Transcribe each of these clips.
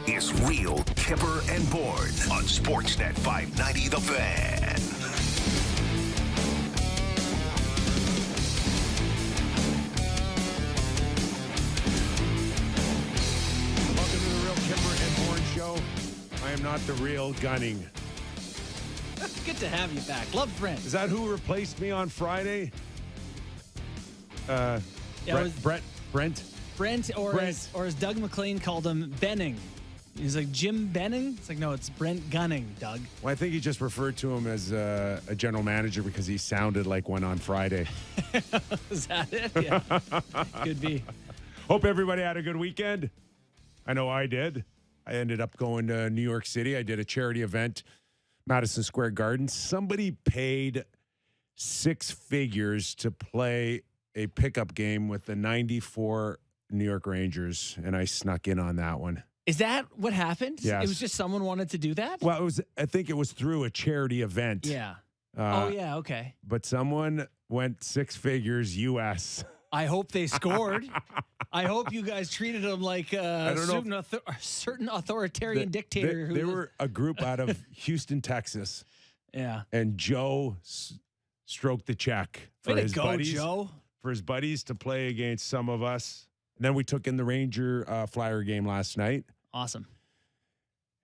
is Real Kyper and Bourne on Sportsnet 590 The Fan. Welcome to the Real Kyper and Bourne Show. I am not the real Gunning. Good to have you back. Love friends. Is that who replaced me on Friday? Brent, or as Doug McLean called him, Benning. He's like, Jim Benning? It's like, no, it's Brent Gunning, Doug. Well, I think he just referred to him as a general manager because he sounded like one on Friday. Is that it? Yeah. Could be. Hope everybody had a good weekend. I know I did. I ended up going to New York City. I did a charity event, Madison Square Garden. Somebody paid six figures to play a pickup game with the 94 New York Rangers, and I snuck in on that one. Is that what happened? Yes. It was just someone wanted to do that? Well, I think it was through a charity event. Yeah. Okay. But someone went six figures US. I hope they scored. I hope you guys treated them like a certain authoritarian dictator. They were a group out of Houston, Texas. Yeah. And Joe stroked the check for his buddies. Joe. For his buddies to play against some of us. And then we took in the Ranger Flyer game last night. Awesome.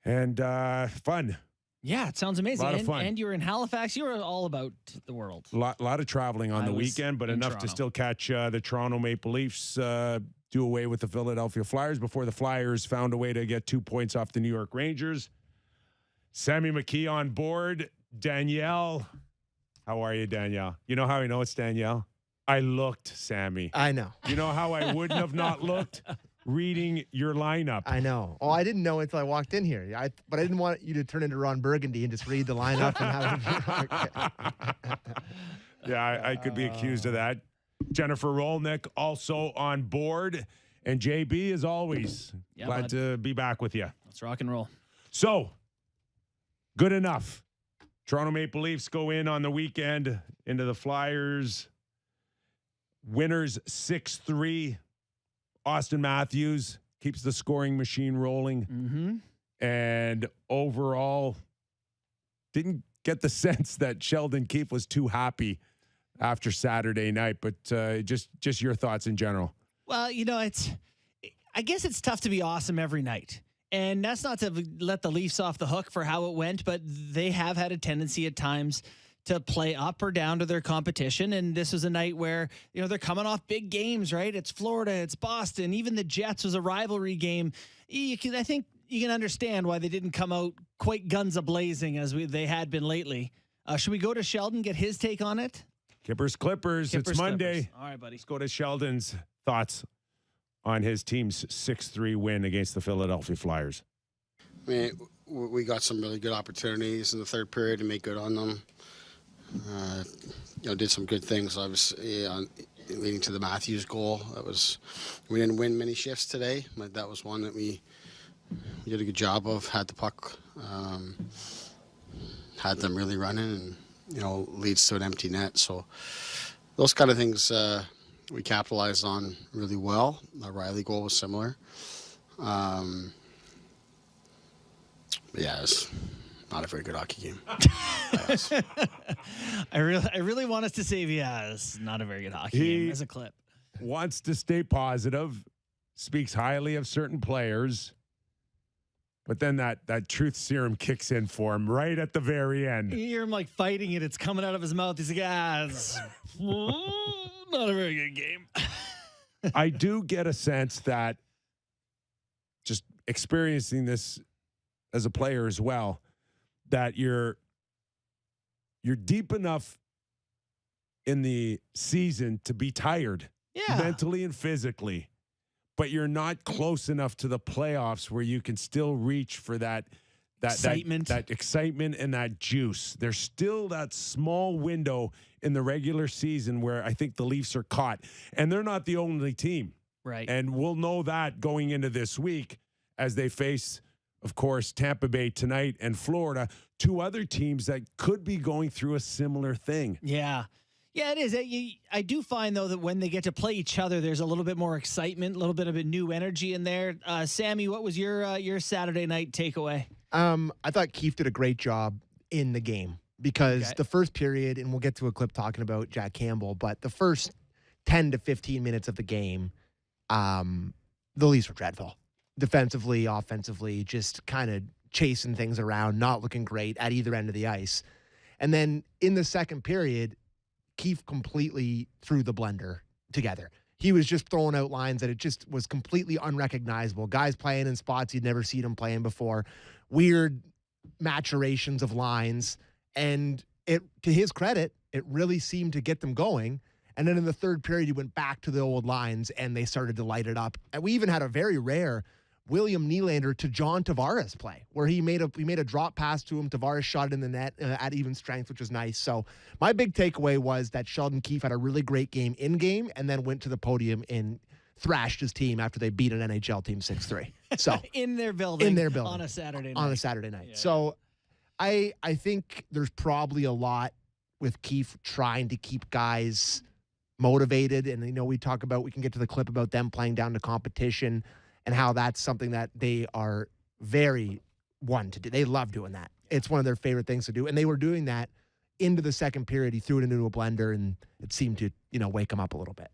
And fun. Yeah, it sounds amazing. A lot of fun. And you were in Halifax. You were all about the world. A lot of traveling on the weekend, but enough to still catch the Toronto Maple Leafs do away with the Philadelphia Flyers before the Flyers found a way to get 2 points off the New York Rangers. Sammy McKee on board. Danielle. How are you, Danielle? You know how I know it's Danielle? I looked, Sammy. I know. You know how I wouldn't have not looked? Reading your lineup. I know. Oh, I didn't know until I walked in here. But I didn't want you to turn into Ron Burgundy and just read the lineup and have it. Yeah, I could be accused of that. Jennifer Rolnick also on board. And JB, as always, glad to be back with you. Let's rock and roll. So, good enough. Toronto Maple Leafs go in on the weekend into the Flyers. Winners 6-3. Austin Matthews keeps the scoring machine rolling. Mm-hmm. And overall, didn't get the sense that Sheldon Keefe was too happy after Saturday night. But just your thoughts in general. Well, I guess it's tough to be awesome every night. And that's not to let the Leafs off the hook for how it went, but they have had a tendency at times to play up or down to their competition. And this was a night where, they're coming off big games, right? It's Florida, it's Boston. Even the Jets was a rivalry game. I think you can understand why they didn't come out quite guns a-blazing as they had been lately. Should we go to Sheldon, get his take on it? Clippers. It's Monday. Clippers. All right, buddy. Let's go to Sheldon's thoughts on his team's 6-3 win against the Philadelphia Flyers. I mean, we got some really good opportunities in the third period to make good on them. Did some good things, obviously, leading to the Matthews goal. We didn't win many shifts today, but that was one that we did a good job of. Had the puck, had them really running, and leads to an empty net. So those kind of things we capitalized on really well. The Riley goal was similar. But yeah, it's not a very good hockey game. Yes. I really want us to say, it's not a very good hockey game as a clip. Wants to stay positive, speaks highly of certain players, but then that truth serum kicks in for him right at the very end. You hear him like fighting it. It's coming out of his mouth. He's like, it's not a very good game. I do get a sense that just experiencing this as a player as well, that you're deep enough in the season to be tired, mentally and physically, but you're not close enough to the playoffs where you can still reach for that excitement and that juice. There's still that small window in the regular season where I think the Leafs are caught, and they're not the only team. Right. And we'll know that going into this week as they face, of course, Tampa Bay tonight and Florida, two other teams that could be going through a similar thing. Yeah. Yeah, it is. I do find, though, that when they get to play each other, there's a little bit more excitement, a little bit of a new energy in there. Sammy, what was your Saturday night takeaway? I thought Keith did a great job in the game because Okay. the first period, and we'll get to a clip talking about Jack Campbell, but the first 10 to 15 minutes of the game, the Leafs were dreadful. Defensively, offensively, just kind of chasing things around, not looking great at either end of the ice. And then in the second period, Keith completely threw the blender together. He was just throwing out lines that it just was completely unrecognizable. Guys playing in spots you'd never seen them playing before. Weird maturations of lines. And it, to his credit, it really seemed to get them going. And then in the third period, he went back to the old lines and they started to light it up. And we even had a very rare William Nylander to John Tavares play, where he made a drop pass to him. Tavares shot it in the net at even strength, which was nice. So my big takeaway was that Sheldon Keefe had a really great game in game, and then went to the podium and thrashed his team after they beat an NHL team 6-3. So in their building on a Saturday night. Yeah. So I think there's probably a lot with Keefe trying to keep guys motivated, and we can get to the clip about them playing down to competition. And how that's something that they are very one to do. They love doing that. It's one of their favorite things to do. And they were doing that into the second period. He threw it into a blender, and it seemed to, wake them up a little bit.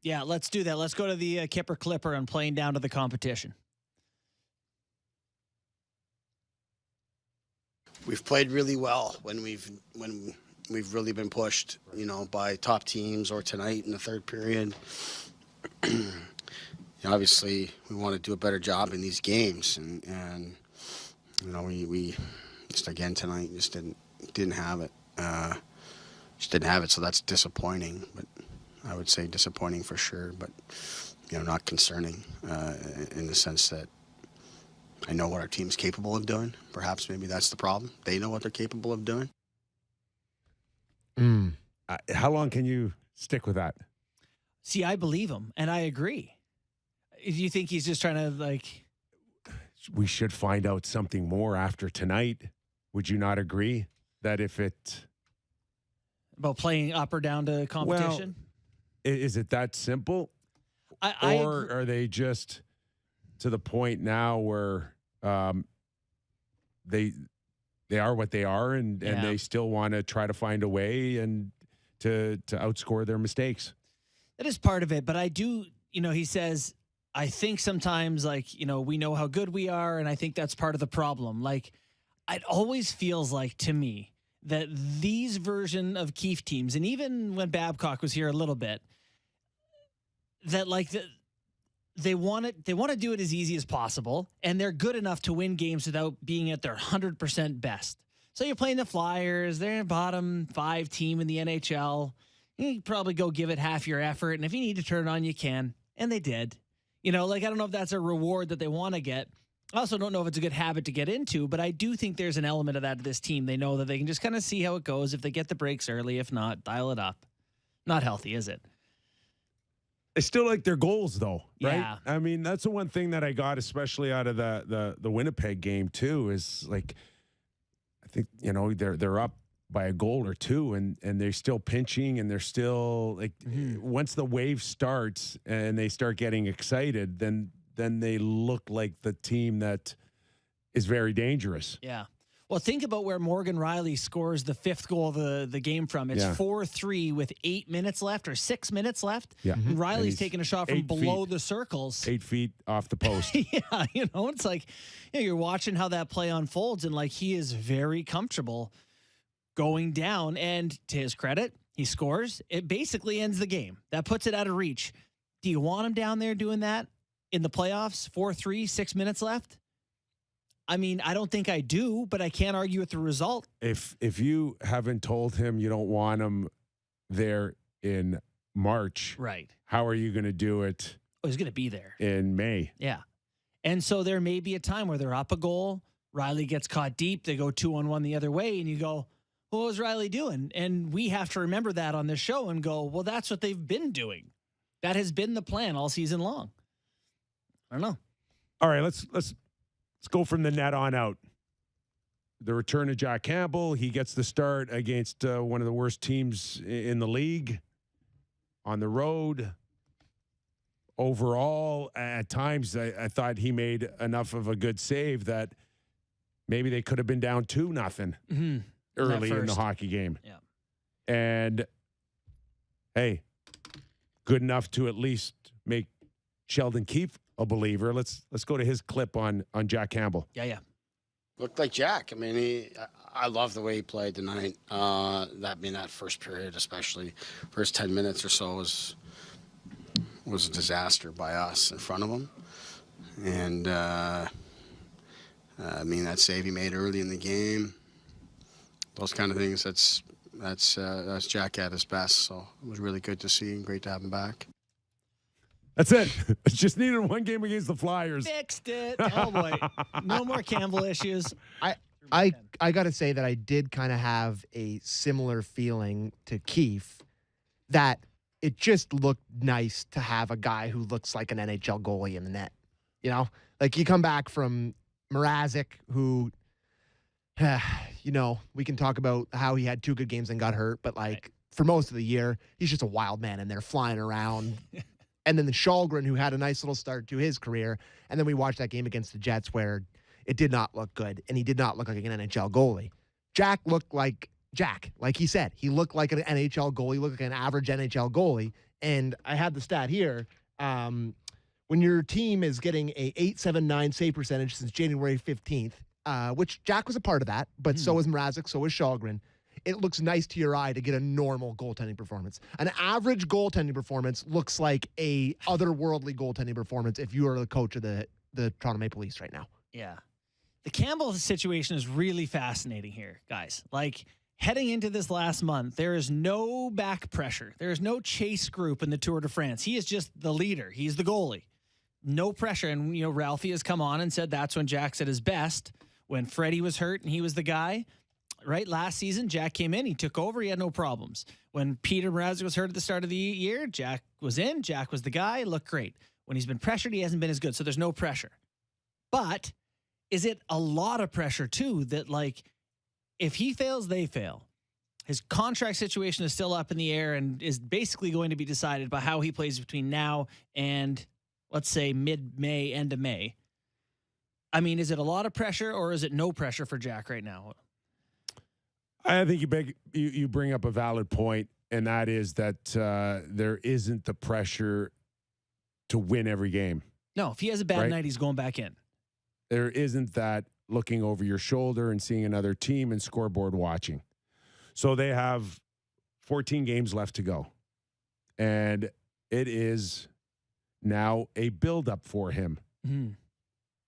Yeah, let's do that. Let's go to the Kyper Clipper and playing down to the competition. We've played really well when we've really been pushed, by top teams, or tonight in the third period. Obviously, we want to do a better job in these games, and we just again tonight just didn't have it. So that's disappointing. But I would say disappointing for sure. But not concerning in the sense that I know what our team's capable of doing. Perhaps maybe that's the problem. They know what they're capable of doing. How long can you stick with that? See, I believe him, and I agree. Do you think he's just trying to We should find out something more after tonight. Would you not agree that about playing up or down to competition? Well, is it that simple? Or are they just to the point now where they are what they are, and they still want to try to find a way and to outscore their mistakes? That is part of it, but I do, he says, I think sometimes we know how good we are, and I think that's part of the problem. It always feels like to me that these version of Keefe teams, and even when Babcock was here a little bit, that they want to do it as easy as possible, and they're good enough to win games without being at their 100% best. So you're playing the Flyers, they're a bottom 5 team in the NHL. You probably go give it half your effort, and if you need to turn it on, you can. And they did. I don't know if that's a reward that they want to get. I also don't know if it's a good habit to get into, but I do think there's an element of that to this team. They know that they can just kind of see how it goes. If they get the breaks early, if not, dial it up. Not healthy, is it? I still like their goals, though, right? Yeah. I mean, that's the one thing that I got, especially out of the Winnipeg game, too, is I think, they're up by a goal or two, and they're still pinching, and they're still once the wave starts and they start getting excited, then they look like the team that is very dangerous. Yeah. Well, think about where Morgan Rielly scores the 5th goal of the game from. It's 4-3 with 8 minutes left or 6 minutes left. Yeah. And Riley's taking a shot from below the circles. 8 feet off the post. Yeah, it's like you're watching how that play unfolds, and he is very comfortable going down, and to his credit, he scores. It basically ends the game. That puts it out of reach. Do you want him down there doing that in the playoffs? 4-3, 6 minutes left? I mean, I don't think I do, but I can't argue with the result. If you haven't told him you don't want him there in March, right? How are you going to do it? Oh, he's going to be there in May. Yeah. And so there may be a time where they're up a goal. Rielly gets caught deep. They go 2-on-1 the other way, and you go, what was Rielly doing? And we have to remember that on this show and go, well, that's what they've been doing. That has been the plan all season long. I don't know. All right, let's go from the net on out. the return of Jack Campbell. He gets the start against one of the worst teams in the league on the road. Overall, at times, I thought he made enough of a good save that maybe they could have been down 2-0 early in the hockey game. Yeah. And, hey, good enough to at least make Sheldon Keefe a believer. Let's go to his clip on Jack Campbell. Yeah. Looked like Jack. I mean, I love the way he played tonight. That first period, especially first 10 minutes or so, was a disaster by us in front of him. And that save he made early in the game, those kind of things. That's Jack at his best. So it was really good to see and great to have him back. That's it. It's just needed one game against the Flyers. Fixed it. Oh boy, no more Campbell issues. I got to say that I did kind of have a similar feeling to Keefe, that it just looked nice to have a guy who looks like an NHL goalie in the net. You know, like you come back from Mrazek, who, we can talk about how he had 2 good games and got hurt, but for most of the year, he's just a wild man in there flying around. And then the Shalgren, who had a nice little start to his career. And then we watched that game against the Jets where it did not look good, and he did not look like an NHL goalie. Jack looked like Jack. Like he said, he looked like an NHL goalie, looked like an average NHL goalie. And I had the stat here. When your team is getting a .879 save percentage since January 15th, which Jack was a part of that, but so was Mrazek, so was Shalgren, it looks nice to your eye to get a normal goaltending performance. An average goaltending performance looks like a otherworldly goaltending performance if you are the coach of the Toronto Maple Leafs right now. Yeah. The Campbell situation is really fascinating here, guys. Heading into this last month, there is no back pressure. There is no chase group in the Tour de France. He is just the leader. He's the goalie. No pressure. And, Ralphie has come on and said that's when Jack's at his best. When Freddie was hurt and he was the guy, right? Last season, Jack came in. He took over. He had no problems. When Peter Mrazek was hurt at the start of the year, Jack was in. Jack was the guy. Looked great. When he's been pressured, he hasn't been as good. So there's no pressure. But is it a lot of pressure, too, that, if he fails, they fail? His contract situation is still up in the air and is basically going to be decided by how he plays between now and, let's say, mid-May, end of May. I mean, is it a lot of pressure or is it no pressure for Jack right now? I think you bring up a valid point, and that is that there isn't the pressure to win every game. No, if he has a bad night, he's going back in. There isn't that looking over your shoulder and seeing another team and scoreboard watching. So they have 14 games left to go. And it is now a buildup for him. Mm.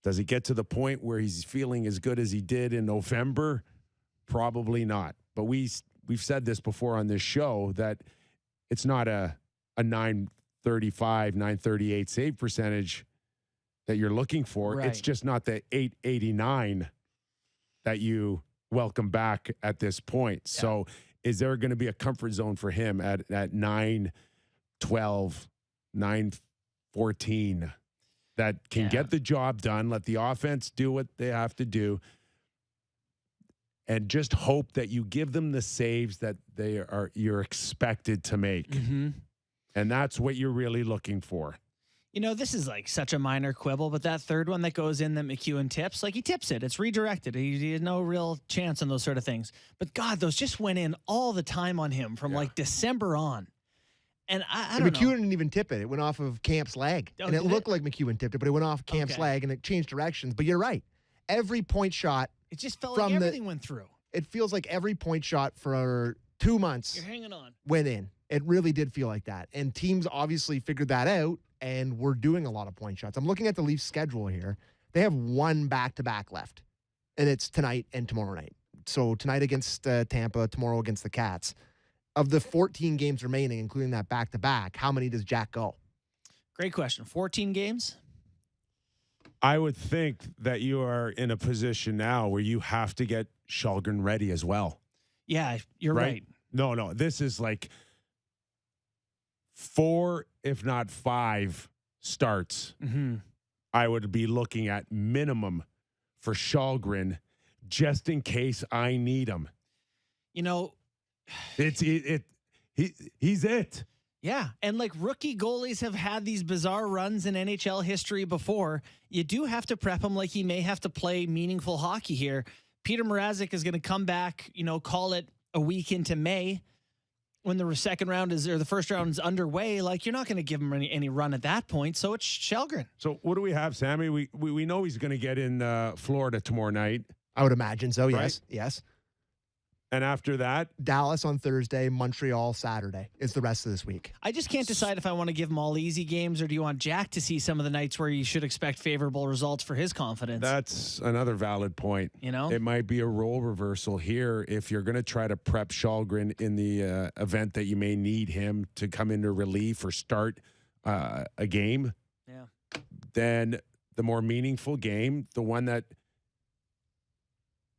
Does he get to the point where he's feeling as good as he did in November? Probably not. But we've said this before on this show that it's not a 935, 938 save percentage that you're looking for. Right. It's just not the 889 that you welcome back at this point. Yeah. So is there going to be a comfort zone for him at 912, 914 that can get the job done, let the offense do what they have to do, and just hope that you give them the saves that you're expected to make? Mm-hmm. And that's what you're really looking for. This is such a minor quibble, but that third one that goes in that McEwen tips, he tips it. It's redirected. He has no real chance on those sort of things. But God, those just went in all the time on him from December on. And I don't know. McEwen didn't even tip it. It went off of Camp's leg. Oh, and it looked like McEwen tipped it, but it went off Camp's leg and it changed directions. But you're right. Every point shot. It just felt like everything went through. It feels like every point shot for 2 months You're hanging on. Went in. It really did feel like that. And teams obviously figured that out, and we're doing a lot of point shots. I'm looking at the Leafs schedule here. They have one back-to-back left, and it's tonight and tomorrow night. So tonight against Tampa, tomorrow against the Cats. Of the 14 games remaining, including that back-to-back, how many does Jack go? Great question. 14 games? I would think that you are in a position now where you have to get Shalgren ready as well. Yeah, you're right. No. This is 4, if not 5 starts. Mm-hmm. I would be looking at minimum for Shalgren, just in case I need him. You know, He's it. yeah. And like rookie goalies have had these bizarre runs in NHL history before. You do have to prep him like he may have to play meaningful hockey here. Peter Mrazek is going to come back, call it a week into May when the second round or the first round is underway. Like, you're not going to give him any run at that point. So it's Källgren. So what do we have, Sammy? We know he's going to get in Florida tomorrow night. I would imagine so. Yes. Right? Yes. And after that, Dallas on Thursday, Montreal Saturday is the rest of this week. I just can't decide if I want to give him all easy games, or do you want Jack to see some of the nights where you should expect favorable results for his confidence? that's another valid point. It might be a role reversal here if you're going to try to prep Källgren in the event that you may need him to come into relief or start a game. Yeah. Then the more meaningful game, the one that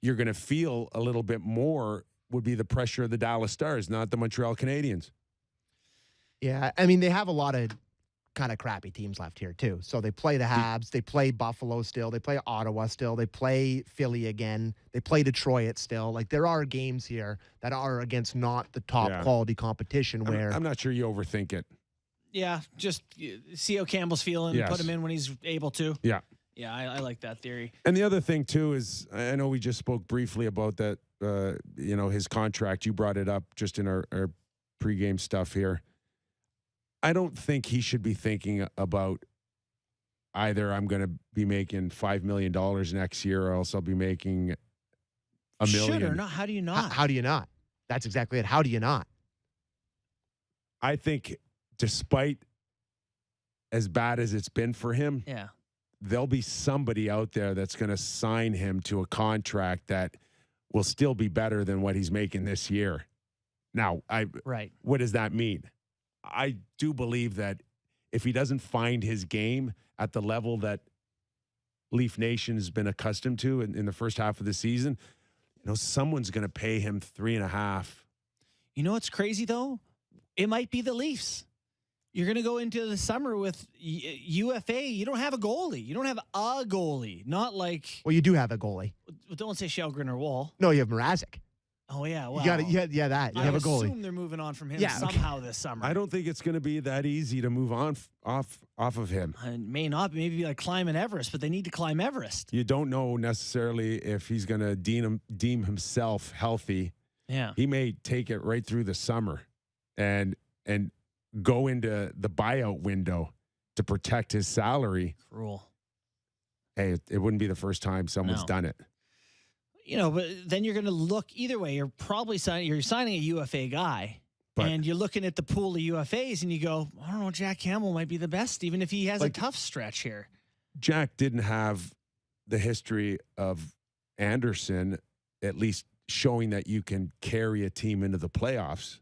you're going to feel a little bit more, would be the pressure of the Dallas Stars, not the Montreal Canadiens. Yeah, I mean, they have a lot of kind of crappy teams left here, too. So they play the Habs, they play Buffalo still, they play Ottawa still, they play Philly again, they play Detroit still. Like, there are games here that are against not the top quality competition where... I'm not sure you overthink it. Yeah, just see how Campbell's feeing, put him in when he's able to. Yeah. Yeah, I like that theory. And the other thing, too, is I know we just spoke briefly about that, his contract. You brought it up just in our pregame stuff here. I don't think he should be thinking about either I'm going to be making $5 million next year or else I'll be making $1 million. Should or not? How do you not? How do you not? That's exactly it. How do you not? I think despite as bad as it's been for him, there'll be somebody out there that's going to sign him to a contract that will still be better than what he's making this year. Now, what does that mean? I do believe that if he doesn't find his game at the level that Leaf Nation has been accustomed to in the first half of the season, someone's going to pay him $3.5. You know what's crazy, though? It might be the Leafs. You're going to go into the summer with UFA. You don't have a goalie. You don't have a goalie. Not like... Well, you do have a goalie. Don't say Källgren or Wall. No, you have Mrazek. Oh, yeah. Well, you got that. You have a goalie. I assume they're moving on from him somehow this summer. I don't think it's going to be that easy to move on off of him. It may not. Maybe like climbing Everest, but they need to climb Everest. You don't know necessarily if he's going to deem himself healthy. Yeah. He may take it right through the summer and go into the buyout window to protect his salary. Cruel. Hey, it wouldn't be the first time someone's done it. But then you're going to look either way. You're probably signing a UFA guy, and you're looking at the pool of UFAs, and you go, I don't know, Jack Campbell might be the best, even if he has a tough stretch here. Jack didn't have the history of Anderson, at least showing that you can carry a team into the playoffs.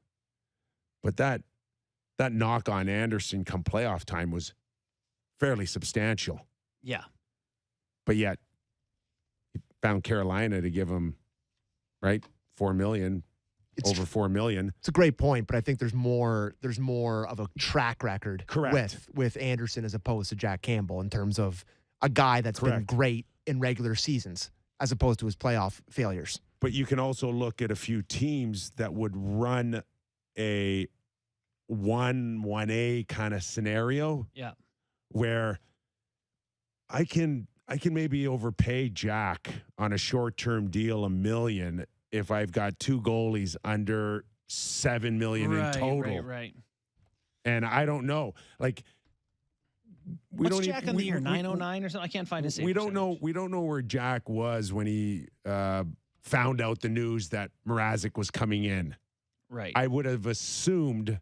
But that knock on Anderson come playoff time was fairly substantial. Yeah. But yet he found Carolina to give him, $4 million, over $4 million. It's a great point, but I think there's more of a track record with Anderson as opposed to Jack Campbell in terms of a guy that's been great in regular seasons as opposed to his playoff failures. But you can also look at a few teams that would run a 1A kind of scenario. Yeah. Where I can maybe overpay Jack on a short-term deal $1 million if I've got two goalies under $7 million in total. Right. And I don't know. What's Jack on the year? 909 or something? I can't find his. We don't know where Jack was when he found out the news that Mrazek was coming in. Right. I would have assumed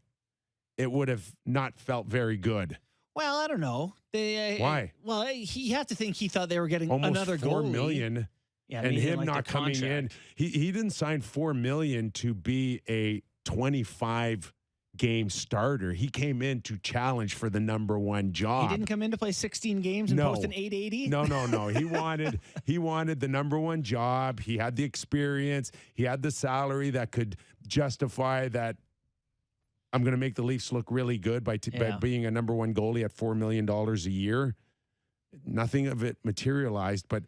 it would have not felt very good. Well, I don't know. Why? Well, he had to think he thought they were getting almost another $4 goalie. million. Yeah, and him not coming in. He didn't sign $4 million to be a 25 game starter. He came in to challenge for the number one job. He didn't come in to play 16 games and post an 880? No. He wanted the number one job. He had the experience. He had the salary that could justify that I'm going to make the Leafs look really good by being a number one goalie at $4 million a year. Nothing of it materialized, but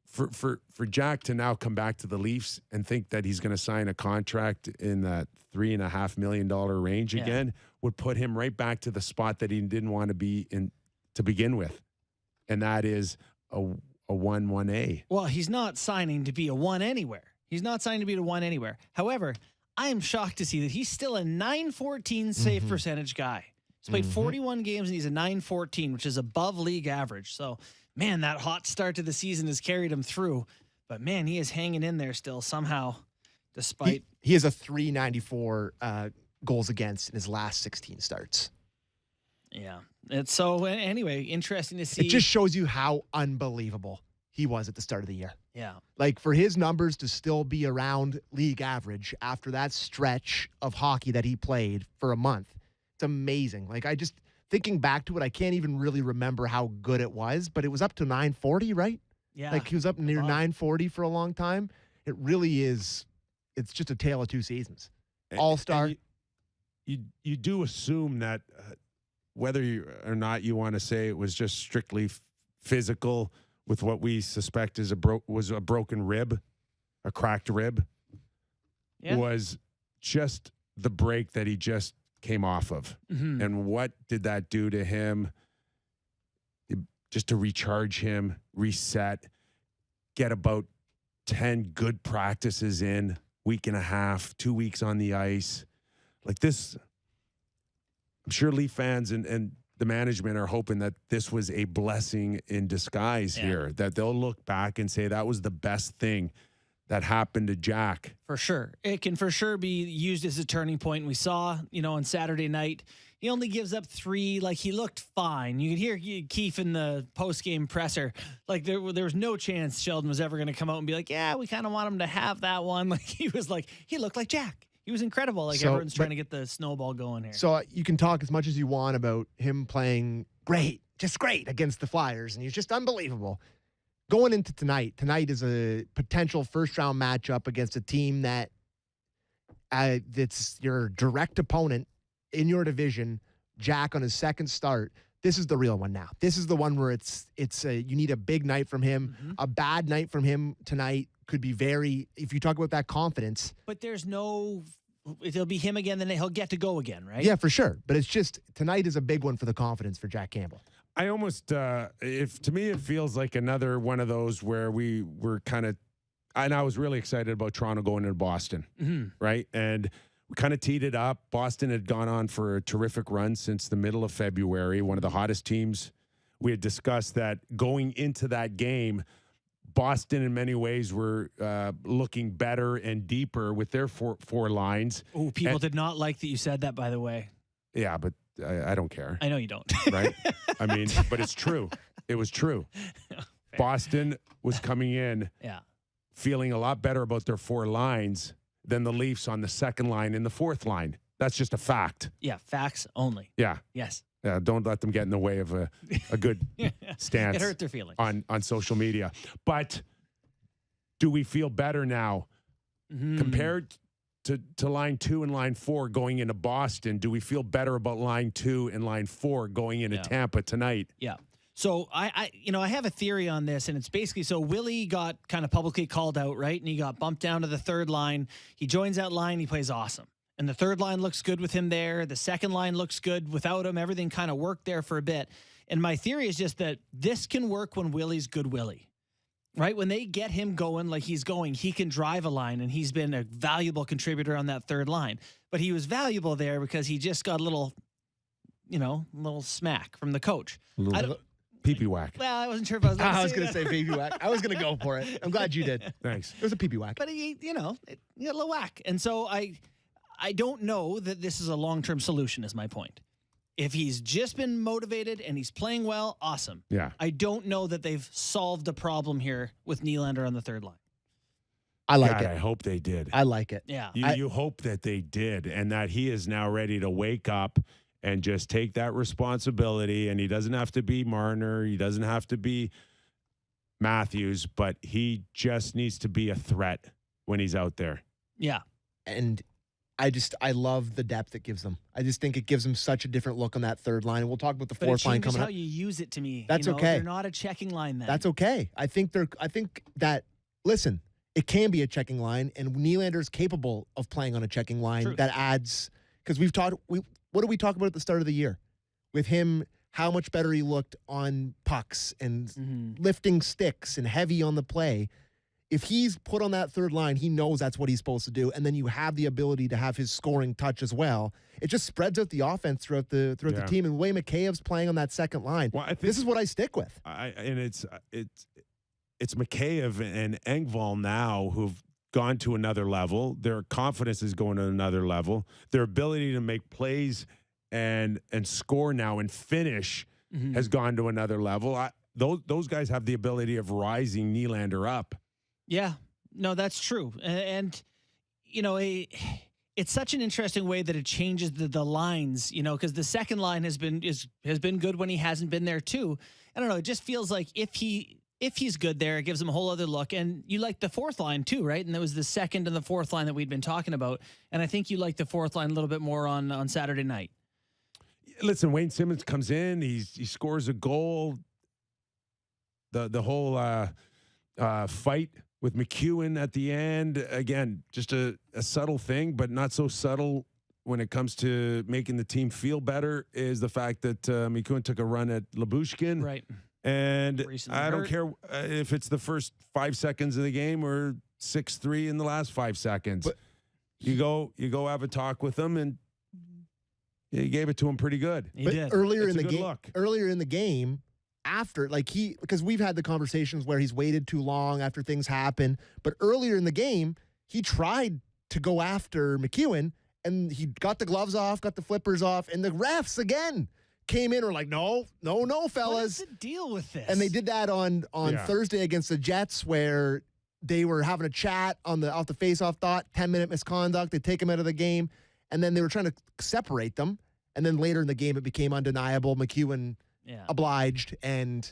for Jack to now come back to the Leafs and think that he's going to sign a contract in that $3.5 million range again would put him right back to the spot that he didn't want to be in to begin with, and that is a 1-1A. Well, he's not signing to be a 1 anywhere. He's not signing to be a 1 anywhere. However, I am shocked to see that he's still a .914 save percentage guy. He's played 41 games and he's a .914, which is above league average. So, man, that hot start to the season has carried him through. But, man, he is hanging in there still somehow, despite... He has a .394 goals against in his last 16 starts. Yeah. It's so, anyway, interesting to see. It just shows you how unbelievable he was at the start of the year. Yeah. Like, for his numbers to still be around league average after that stretch of hockey that he played for a month, it's amazing. Like, I just, thinking back to it, I can't even really remember how good it was, but it was up to 940, right? Yeah. Like, he was up near 940 for a long time. It really is, it's just a tale of two seasons. All-star. You do assume that whether or not you want to say it was just strictly physical with what we suspect is was a broken rib, a cracked rib, was just the break that he just came off of. And what did that do to him? Just to recharge him, reset, get about 10 good practices in, week and a half, 2 weeks on the ice. Like this, I'm sure Leaf fans and the management are hoping that this was a blessing in disguise here, that they'll look back and say that was the best thing that happened to Jack. For sure. It can for sure be used as a turning point. We saw, on Saturday night, he only gives up 3. Like, he looked fine. You could hear Keith in the post-game presser. Like, there was no chance Sheldon was ever going to come out and be like, yeah, we kind of want him to have that one. Like, he looked like Jack. He was incredible. Like, everyone's trying to get the snowball going here. So you can talk as much as you want about him playing great, just great against the Flyers, and he's just unbelievable. Going into tonight is a potential first-round matchup against a team that's your direct opponent in your division. Jack on his second start. This is the real one now. This is the one where you need a big night from him. A bad night from him tonight could be if you talk about that confidence. But it'll be him again, then he'll get to go again, right? Yeah, for sure. But it's just, tonight is a big one for the confidence for Jack Campbell. I almost, to me, it feels like another one of those where we were and I was really excited about Toronto going into Boston, right? And we kind of teed it up. Boston had gone on for a terrific run since the middle of February, one of the hottest teams. We had discussed that going into that game, Boston in many ways were looking better and deeper with their four lines. Oh, people did not like that you said that, by the way. Yeah, but I don't care. I know you don't. Right? I mean, but it's true. It was true. Boston was coming in feeling a lot better about their 4 lines than the Leafs on the second line and the fourth line. That's just a fact. Yeah, facts only. Yeah. Yes. Don't let them get in the way of a good stance. It hurt their feelings on social media. But do we feel better now compared to line 2 and line 4 going into Boston? Do we feel better about line 2 and line 4 going into Tampa tonight? Yeah. So I have a theory on this, and it's basically, so Willie got kind of publicly called out, right? And he got bumped down to the third line. He joins that line. He plays awesome. And the third line looks good with him there. The second line looks good without him. Everything kind of worked there for a bit. And my theory is just that this can work when Willie's good Willie, right? When they get him going like he's going, he can drive a line, and he's been a valuable contributor on that third line. But he was valuable there because he just got a little smack from the coach. Pee-pee whack. Well, I wasn't sure if I was going to say pee-pee whack. I was going to go for it. I'm glad you did. Thanks. It was a pee-pee whack. But he got a little whack. And so I don't know that this is a long-term solution, is my point. If he's just been motivated and he's playing well, awesome. Yeah. I don't know that they've solved the problem here with Nylander on the third line. I like it. I hope they did. I like it. Yeah. You hope that they did, and that he is now ready to wake up and just take that responsibility. And he doesn't have to be Marner. He doesn't have to be Matthews, but he just needs to be a threat when he's out there. Yeah. And I love the depth it gives them. I just think it gives them such a different look on that third line. And we'll talk about the But fourth it line changes coming how up. you use it to me. That's you know, okay. They're not a checking line then. That's okay. I think that listen, it can be a checking line, and Nylander's capable of playing on a checking line. True. That adds, because what did we talk about at the start of the year with him? How much better he looked on pucks and lifting sticks and heavy on the play. If he's put on that third line, he knows that's what he's supposed to do, and then you have the ability to have his scoring touch as well. It just spreads out the offense throughout the team. And the way Mikheyev's playing on that second line, Well, I think this is what I stick with. it's Mikheyev and Engvall now who've gone to another level. Their confidence is going to another level. Their ability to make plays and score now and finish has gone to another level. Those guys have the ability of rising Nylander up. Yeah, no, that's true. And you know, it's such an interesting way that it changes the lines, you know, because the second line has been good when he hasn't been there too. I don't know. It just feels like if he's good there, it gives him a whole other look. And you like the fourth line too, right? And that was the second and the fourth line that we'd been talking about. And I think you like the fourth line a little bit more on Saturday night. Listen, Wayne Simmonds comes in, he scores a goal. The whole fight with McEwen at the end, again, just a subtle thing, but not so subtle when it comes to making the team feel better, is the fact that McEwen took a run at Lyubushkin. Right. And Recently I don't hurt. care if it's the first 5 seconds of the game or 6-3 in the last 5 seconds. But you go have a talk with him, and he gave it to him pretty good. He But did. earlier It's in a the good game, look. after, like because we've had the conversations where he's waited too long after things happen, but earlier in the game, he tried to go after McEwen, and he got the gloves off, got the flippers off, and the refs again came in and were like, no, What fellas. is the deal with this? And they did that on Yeah. Thursday against the Jets, where they were having a chat off the face-off thought, 10-minute misconduct. They take him out of the game, and then they were trying to separate them. And then later in the game, it became undeniable. McEwen obliged, and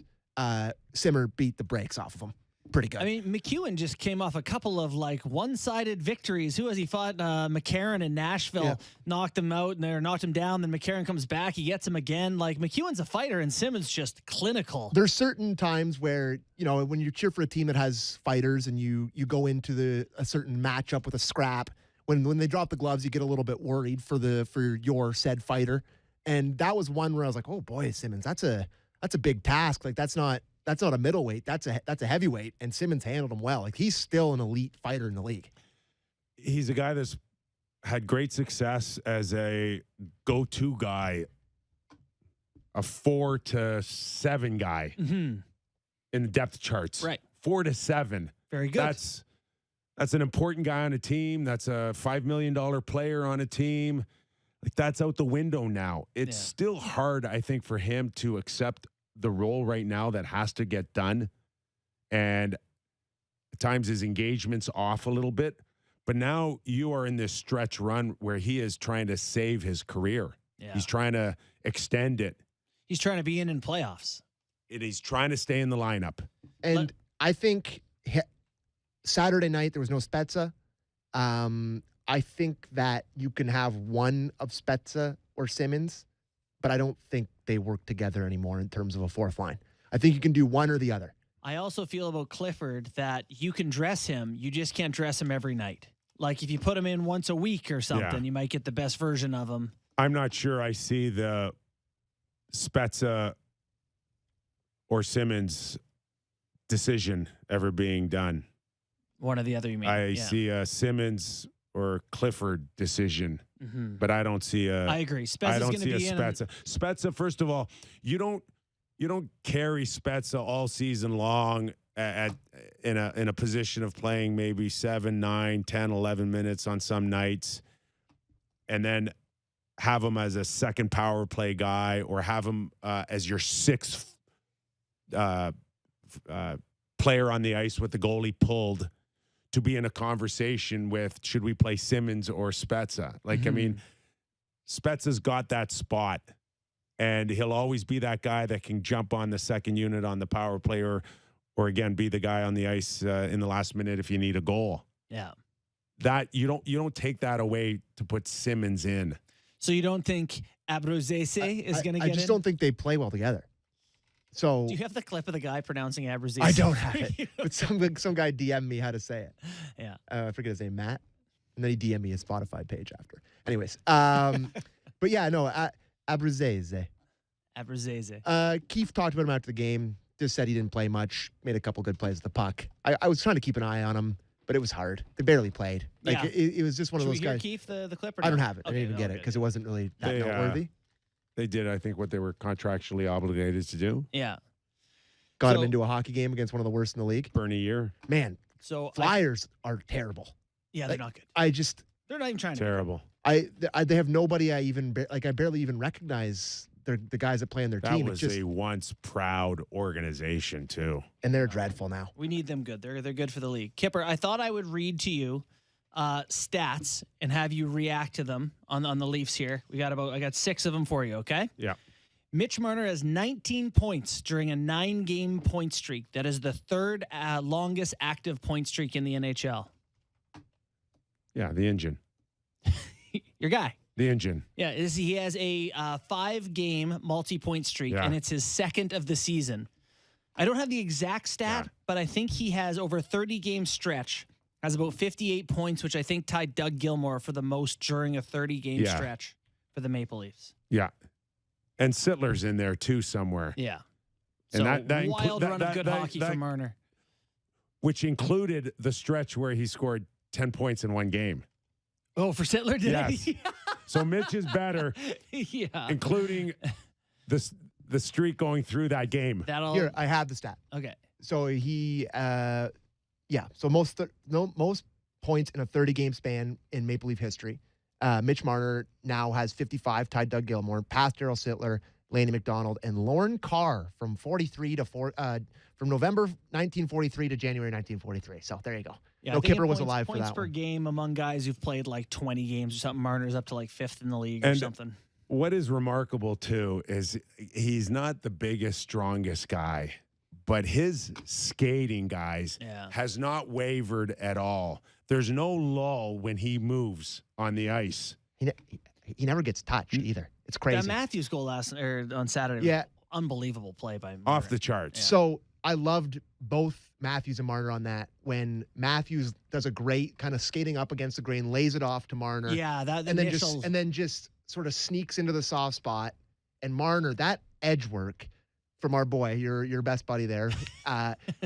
Simmer beat the brakes off of him. Pretty good. I mean, McEwen just came off a couple of like one-sided victories. Who has he fought? McCarron in Nashville knocked him out, and they knocked him down. Then McCarron comes back, he gets him again. Like, McEwen's a fighter, and Simmonds just clinical. There's certain times where, you know, when you cheer for a team that has fighters and you go into a certain matchup with a scrap, when they drop the gloves, you get a little bit worried for your said fighter. And that was one where I was like, oh boy, Simmonds, that's a big task. Like, that's not a middleweight. That's a heavyweight. And Simmonds handled him well. Like, he's still an elite fighter in the league. He's a guy that's had great success as a go-to guy, a 4 to 7 guy in the depth charts. Right. 4 to 7. Very good. That's an important guy on a team. That's a $5 million player on a team. Like, that's out the window now. It's still hard, I think, for him to accept the role right now that has to get done. And at times his engagement's off a little bit. But now you are in this stretch run where he is trying to save his career. Yeah. He's trying to extend it. He's trying to be in playoffs. And he's trying to stay in the lineup. And I think Saturday night there was no Spezza. I think that you can have one of Spezza or Simmonds, but I don't think they work together anymore in terms of a fourth line. I think you can do one or the other. I also feel about Clifford that you can dress him. You just can't dress him every night. Like, if you put him in once a week or something, you might get the best version of him. I'm not sure I see the Spezza or Simmonds decision ever being done. One or the other, you mean? I see a Simmonds or Clifford decision, but I don't see a. I agree. I don't Spezza's see going a to be in. Spezza. Spezza, first of all, you don't carry Spezza all season long in a position of playing maybe 7, 9, 10, 11 minutes on some nights, and then have him as a second power play guy, or have him as your sixth player on the ice with the goalie pulled, to be in a conversation with, should we play Simmonds or Spezza? Like, I mean, Spezza's got that spot, and he'll always be that guy that can jump on the second unit on the power play, or again, be the guy on the ice in the last minute if you need a goal. Yeah. that you don't take that away to put Simmonds in. So you don't think Abruzzese is going to get in? I just don't think they play well together. So Do you have the clip of the guy pronouncing Abruzzese? I don't have it. But some guy DM'd me how to say it. Yeah. I forget his name, Matt. And then he DM'd me his Spotify page after. Anyways. But yeah, no, Abruzzese. Abruzzese. Keith talked about him after the game. Just said he didn't play much. Made a couple good plays with the puck. I was trying to keep an eye on him, but it was hard. They barely played. Like Yeah. it was just one Should of we those hear guys. Keith the clip? Or I don't no? have it. I Okay, didn't even get it good. because it wasn't really that They, noteworthy. They did, I think, what they were contractually obligated to do. Yeah. Got So- him into a hockey game against one of the worst in the league. Burn a year. Man, So Flyers are terrible. yeah, they're not good. They're not even trying to. Terrible. They have nobody I barely even recognize the guys that play on their That team. was It's just, a once proud organization, too. and they're dreadful now. We need them good. They're good for the league. Kipper, I thought I would read to you stats and have you react to them on the Leafs here. I got 6 of them for you, okay? Yeah. Mitch Marner has 19 points during a 9-game point streak. That is the third longest active point streak in the NHL. Yeah, the engine. Your guy. The engine. Yeah, he has a 5-game multi-point streak, Yeah. and it's his second of the season. I don't have the exact stat, but I think he has over 30-game stretch, has about 58 points, which I think tied Doug Gilmour for the most during a 30-game Yeah. stretch for the Maple Leafs. Yeah. And Sittler's in there, too, somewhere. Yeah. And So that wild run of good hockey that- from Marner. Which included the stretch where he scored 10 points in one game. Oh, for Sittler, did Yes. he? So Mitch is better, Yeah. including the streak going through that game. That'll Here, I have the stat. okay. So he, so most points in a 30-game span in Maple Leaf history. Mitch Marner now has 55, tied Doug Gilmour, past Darryl Sittler, Laney McDonald, and Lauren Carr from from November 1943 to January 1943. So there you go. Yeah, No I think Kipper in was points- alive for points that per one. game among guys who've played like 20 games or something. Marner's up to like 5th in the league or And- something. What is remarkable, too, is he's not the biggest, strongest guy, but his skating, guys, Yeah. has not wavered at all. There's no lull when he moves on the ice. He never gets touched either. It's That crazy. Matthews goal on Saturday. Yeah. Unbelievable play by Marner. Off the charts. So I loved both Matthews and Marner on that. When Matthews does a great kind of skating up against the grain, lays it off to Marner. Yeah, that and initial. then just sort of sneaks into the soft spot. And Marner, that edge work from our boy, your best buddy there,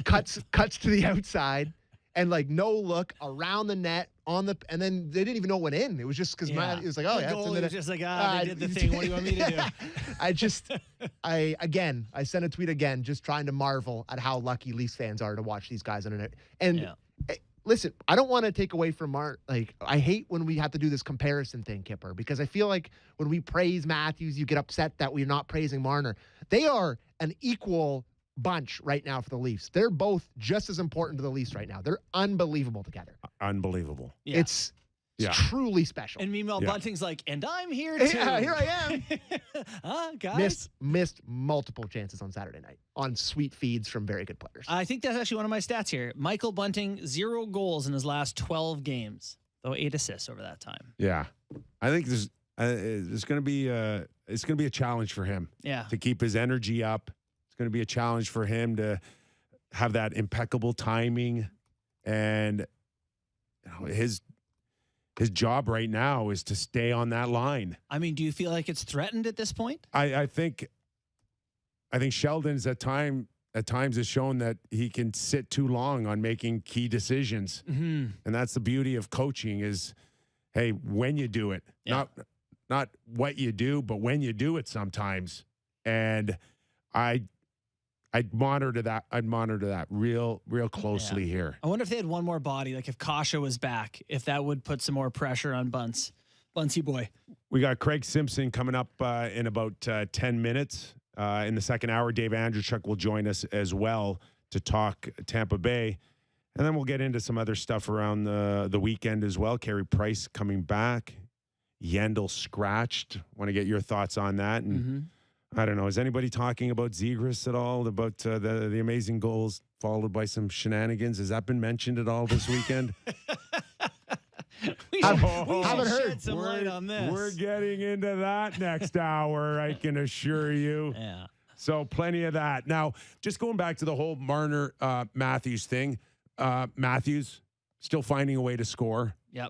cuts to the outside and like no look around the net and then they didn't even know it went in. It was just because it was like, oh The yeah, it's in goalie the was net. just like, they did the thing. What do you want me to do? I sent a tweet again, just trying to marvel at how lucky Leafs fans are to watch these guys on it. And Yeah. listen, I don't want to take away from I hate when we have to do this comparison thing, Kipper, because I feel like when we praise Matthews, you get upset that we're not praising Marner. They are an equal bunch right now for the Leafs. They're both just as important to the Leafs right now. They're unbelievable together. Unbelievable. Yeah. It's Yeah. truly special. And meanwhile, Yeah. Bunting's like, and I'm here too. Yeah, here I am. Guys. Missed multiple chances on Saturday night on sweet feeds from very good players. I think that's actually one of my stats here. Michael Bunting, 0 goals in his last 12 games, though 8 assists over that time. Yeah. I think there's going to be it's going to be a challenge for him Yeah. to keep his energy up. It's going to be a challenge for him to have that impeccable timing, and his job right now is to stay on that line. I mean, do you feel like it's threatened at this point? I think Sheldon's at times has shown that he can sit too long on making key decisions. Mm-hmm. And that's the beauty of coaching is, hey, when you do it, Yeah. not what you do, but when you do it sometimes. And I'd monitor that. I'd monitor that real closely here. I wonder if they had one more body, like if Kasha was back, if that would put some more pressure on Bunty boy. We got Craig Simpson coming up in about 10 minutes. In the second hour, Dave Andreychuk will join us as well to talk Tampa Bay. And then we'll get into some other stuff around the weekend as well. Carey Price coming back. Yandle scratched. Want to get your thoughts on that. And I don't know. Is anybody talking about Zegras at all? About the amazing goals followed by some shenanigans? Has that been mentioned at all this weekend? Haven't heard. Shed some light on this. We're getting into that next hour, I can assure you. Yeah. So plenty of that. Now, just going back to the whole Marner Matthews thing. Matthews still finding a way to score. Yeah.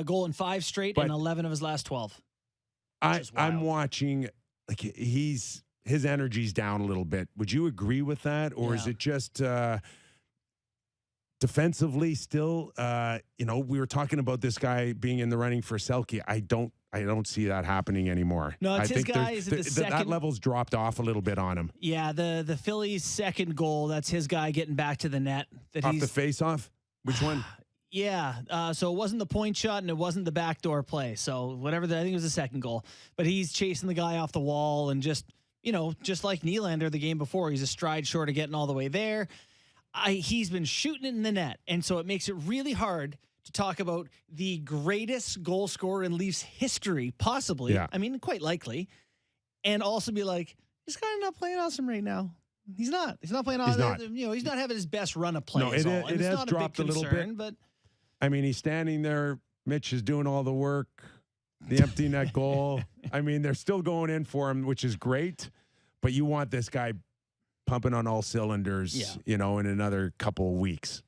Goal in 5 straight and 11 of his last 12. I'm watching, like, his energy's down a little bit. Would you agree with that? Or is it just defensively still, we were talking about this guy being in the running for Selke. I don't see that happening anymore. No, it's I his think guy. Is it the second? that level's dropped off a little bit on him. Yeah, the Phillies' second goal, that's his guy getting back to the net. Off the face-off? Which one? Yeah, so it wasn't the point shot and it wasn't the backdoor play. So whatever, I think it was the second goal. But he's chasing the guy off the wall and just like Nylander the game before, he's a stride short of getting all the way there. He's been shooting it in the net, and so it makes it really hard to talk about the greatest goal scorer in Leafs history, possibly. Yeah. I mean, quite likely. And also be like, this guy's not playing awesome right now. He's not playing awesome. He's not having his best run of play. No, it has dropped a little bit. But I mean, he's standing there. Mitch is doing all the work. The empty net goal. I mean, they're still going in for him, which is great. But you want this guy pumping on all cylinders, in another couple of weeks.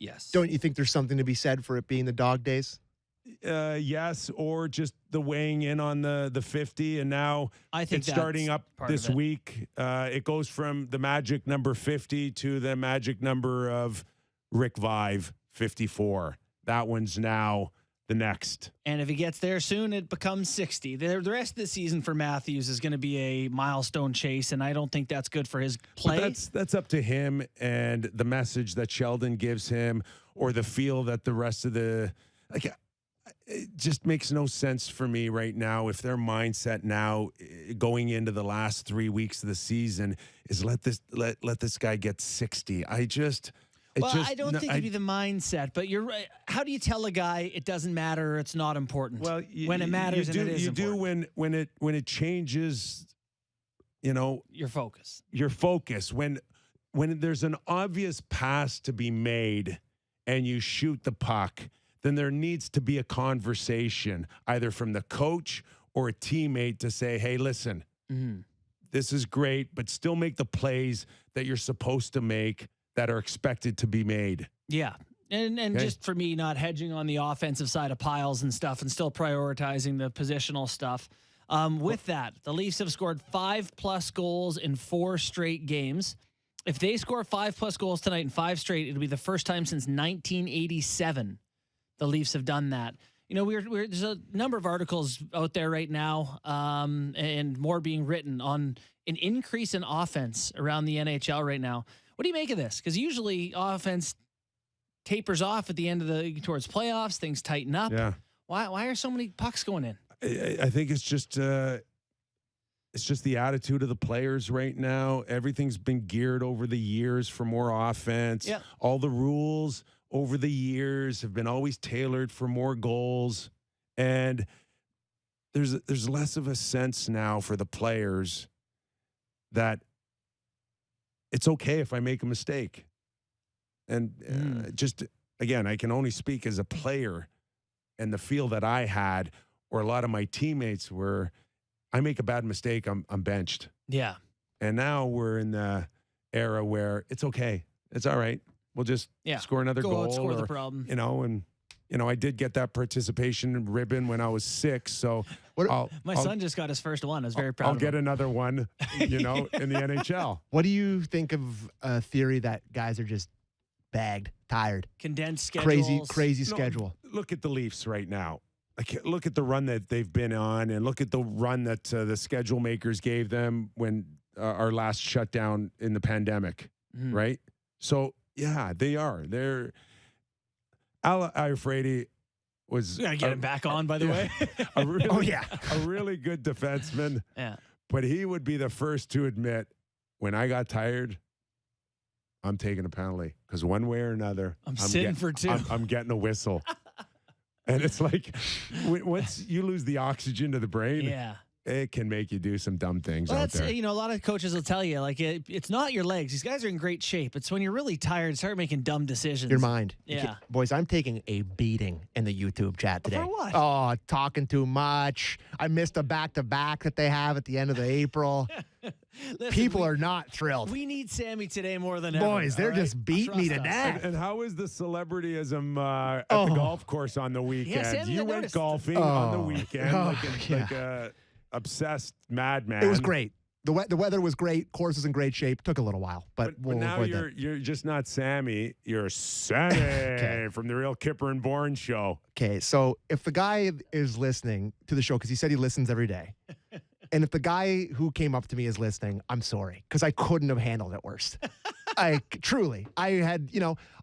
yes. Don't you think there's something to be said for it being the dog days? Yes, or just the weighing in on the 50, and now I think it's starting up this week. It goes from the magic number 50 to the magic number of Rick Vive, 54. That one's now the next. And if he gets there soon, it becomes 60. The rest of the season for Matthews is going to be a milestone chase, and I don't think that's good for his play. But that's up to him and the message that Sheldon gives him, or the feel that the rest of the it just makes no sense for me right now if their mindset now going into the last 3 weeks of the season is let this guy get 60. I don't think it'd be the mindset, but you're right. How do you tell a guy it doesn't matter, it's not important? Well, when it matters, and it is important. when it changes, your focus. When there's an obvious pass to be made and you shoot the puck, then there needs to be a conversation either from the coach or a teammate to say, hey, listen, this is great, but still make the plays that you're supposed to make that are expected to be made. Yeah. And just for me, not hedging on the offensive side of piles and stuff and still prioritizing the positional stuff. With that, the Leafs have scored 5+ goals in 4 straight games. If they score 5+ goals tonight in 5 straight, it'll be the first time since 1987 the Leafs have done that. There's a number of articles out there right now, and more being written on an increase in offense around the NHL right now. What do you make of this? Because usually offense tapers off at the end of towards playoffs, things tighten up. Yeah. Why are so many pucks going in? I think it's just the attitude of the players right now. Everything's been geared over the years for more offense. Yeah. All the rules over the years have been always tailored for more goals. And there's less of a sense now for the players that it's okay if I make a mistake. And just, again, I can only speak as a player, and the feel that I had, or a lot of my teammates were, I make a bad mistake, I'm benched. Yeah. And now we're in the era where it's okay. It's all right. We'll just score another goal. Out, score the problem. I did get that participation ribbon when I was 6. So my son just got his first one. I was very proud of him. I'll get another one, in the NHL. What do you think of a theory that guys are just bagged, tired, condensed schedules, crazy schedule? Look at the Leafs right now. Look at the run that they've been on, and look at the run that the schedule makers gave them when our last shutdown in the pandemic, right? So, yeah, they are. They're Al Iafrate was... We got to get him back on, by the way. A really good defenseman. Yeah. But he would be the first to admit, when I got tired, I'm taking a penalty. Because one way or another... I'm sitting for 2. I'm getting a whistle. And it's like, once you lose the oxygen to the brain, it can make you do some dumb things Well, out that's, there. a lot of coaches will tell you, like, it's not your legs. These guys are in great shape. It's when you're really tired, start making dumb decisions. Your mind. Yeah. Boys, I'm taking a beating in the YouTube chat today. For what? Oh, talking too much. I missed a back-to-back that they have at the end of the April. Listen, People are not thrilled. We need Sammy today more than ever. Boys, they're all right? just beating me to Trust us. death. And how is the celebrityism at the golf course on the weekend? Sammy, You I went noticed. golfing on the Oh. weekend like a obsessed madman. It was great. The weather was great. Course was in great shape. Took a little while, but But we'll now avoid that. you're just not Sammy. You're Sammy from the Real Kyper and Bourne show. Okay, so if the guy is listening to the show, because he said he listens every day, and if the guy who came up to me is listening, I'm sorry, because I couldn't have handled it worse. I had,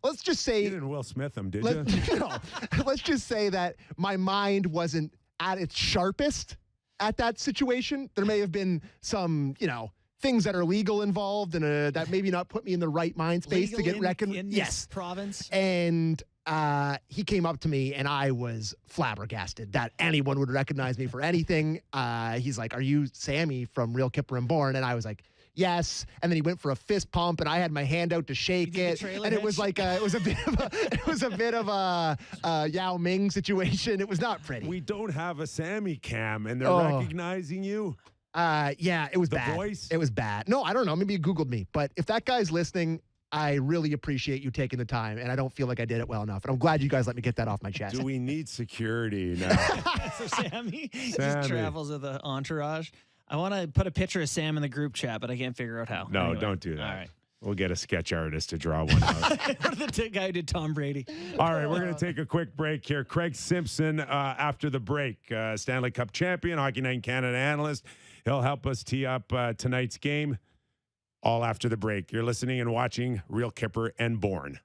let's just You say, didn't Will Smith him, did you? no, let's just say that my mind wasn't at its sharpest at that situation. There may have been some, things that are legal involved and that maybe not put me in the right mind space to Legal get recognized. in Yes. this province. And he came up to me and I was flabbergasted that anyone would recognize me for anything. He's like, "Are you Sammy from Real Kyper and Bourne?" And I was like, "Yes." And then he went for a fist pump and I had my hand out to shake did the it. trailer And it was hitch? like it was a bit of a Yao Ming situation. It was not pretty. We don't have a Sammy cam, and they're Oh. recognizing you. Yeah, it was The bad. voice? It was bad. No, I don't know. Maybe you Googled me. But if that guy's listening, I really appreciate you taking the time, and I don't feel like I did it well enough. And I'm glad you guys let me get that off my chest. Do we need security now? For Sammy. He Sammy. just travels with an entourage. I want to put a picture of Sam in the group chat, but I can't figure out how. No, Anyway. don't do that. All right. We'll get a sketch artist to draw one out. Or the guy who did Tom Brady. All right, we're going to take a quick break here. Craig Simpson, after the break, Stanley Cup champion, Hockey Night in Canada analyst. He'll help us tee up tonight's game all after the break. You're listening and watching Real Kyper and Bourne.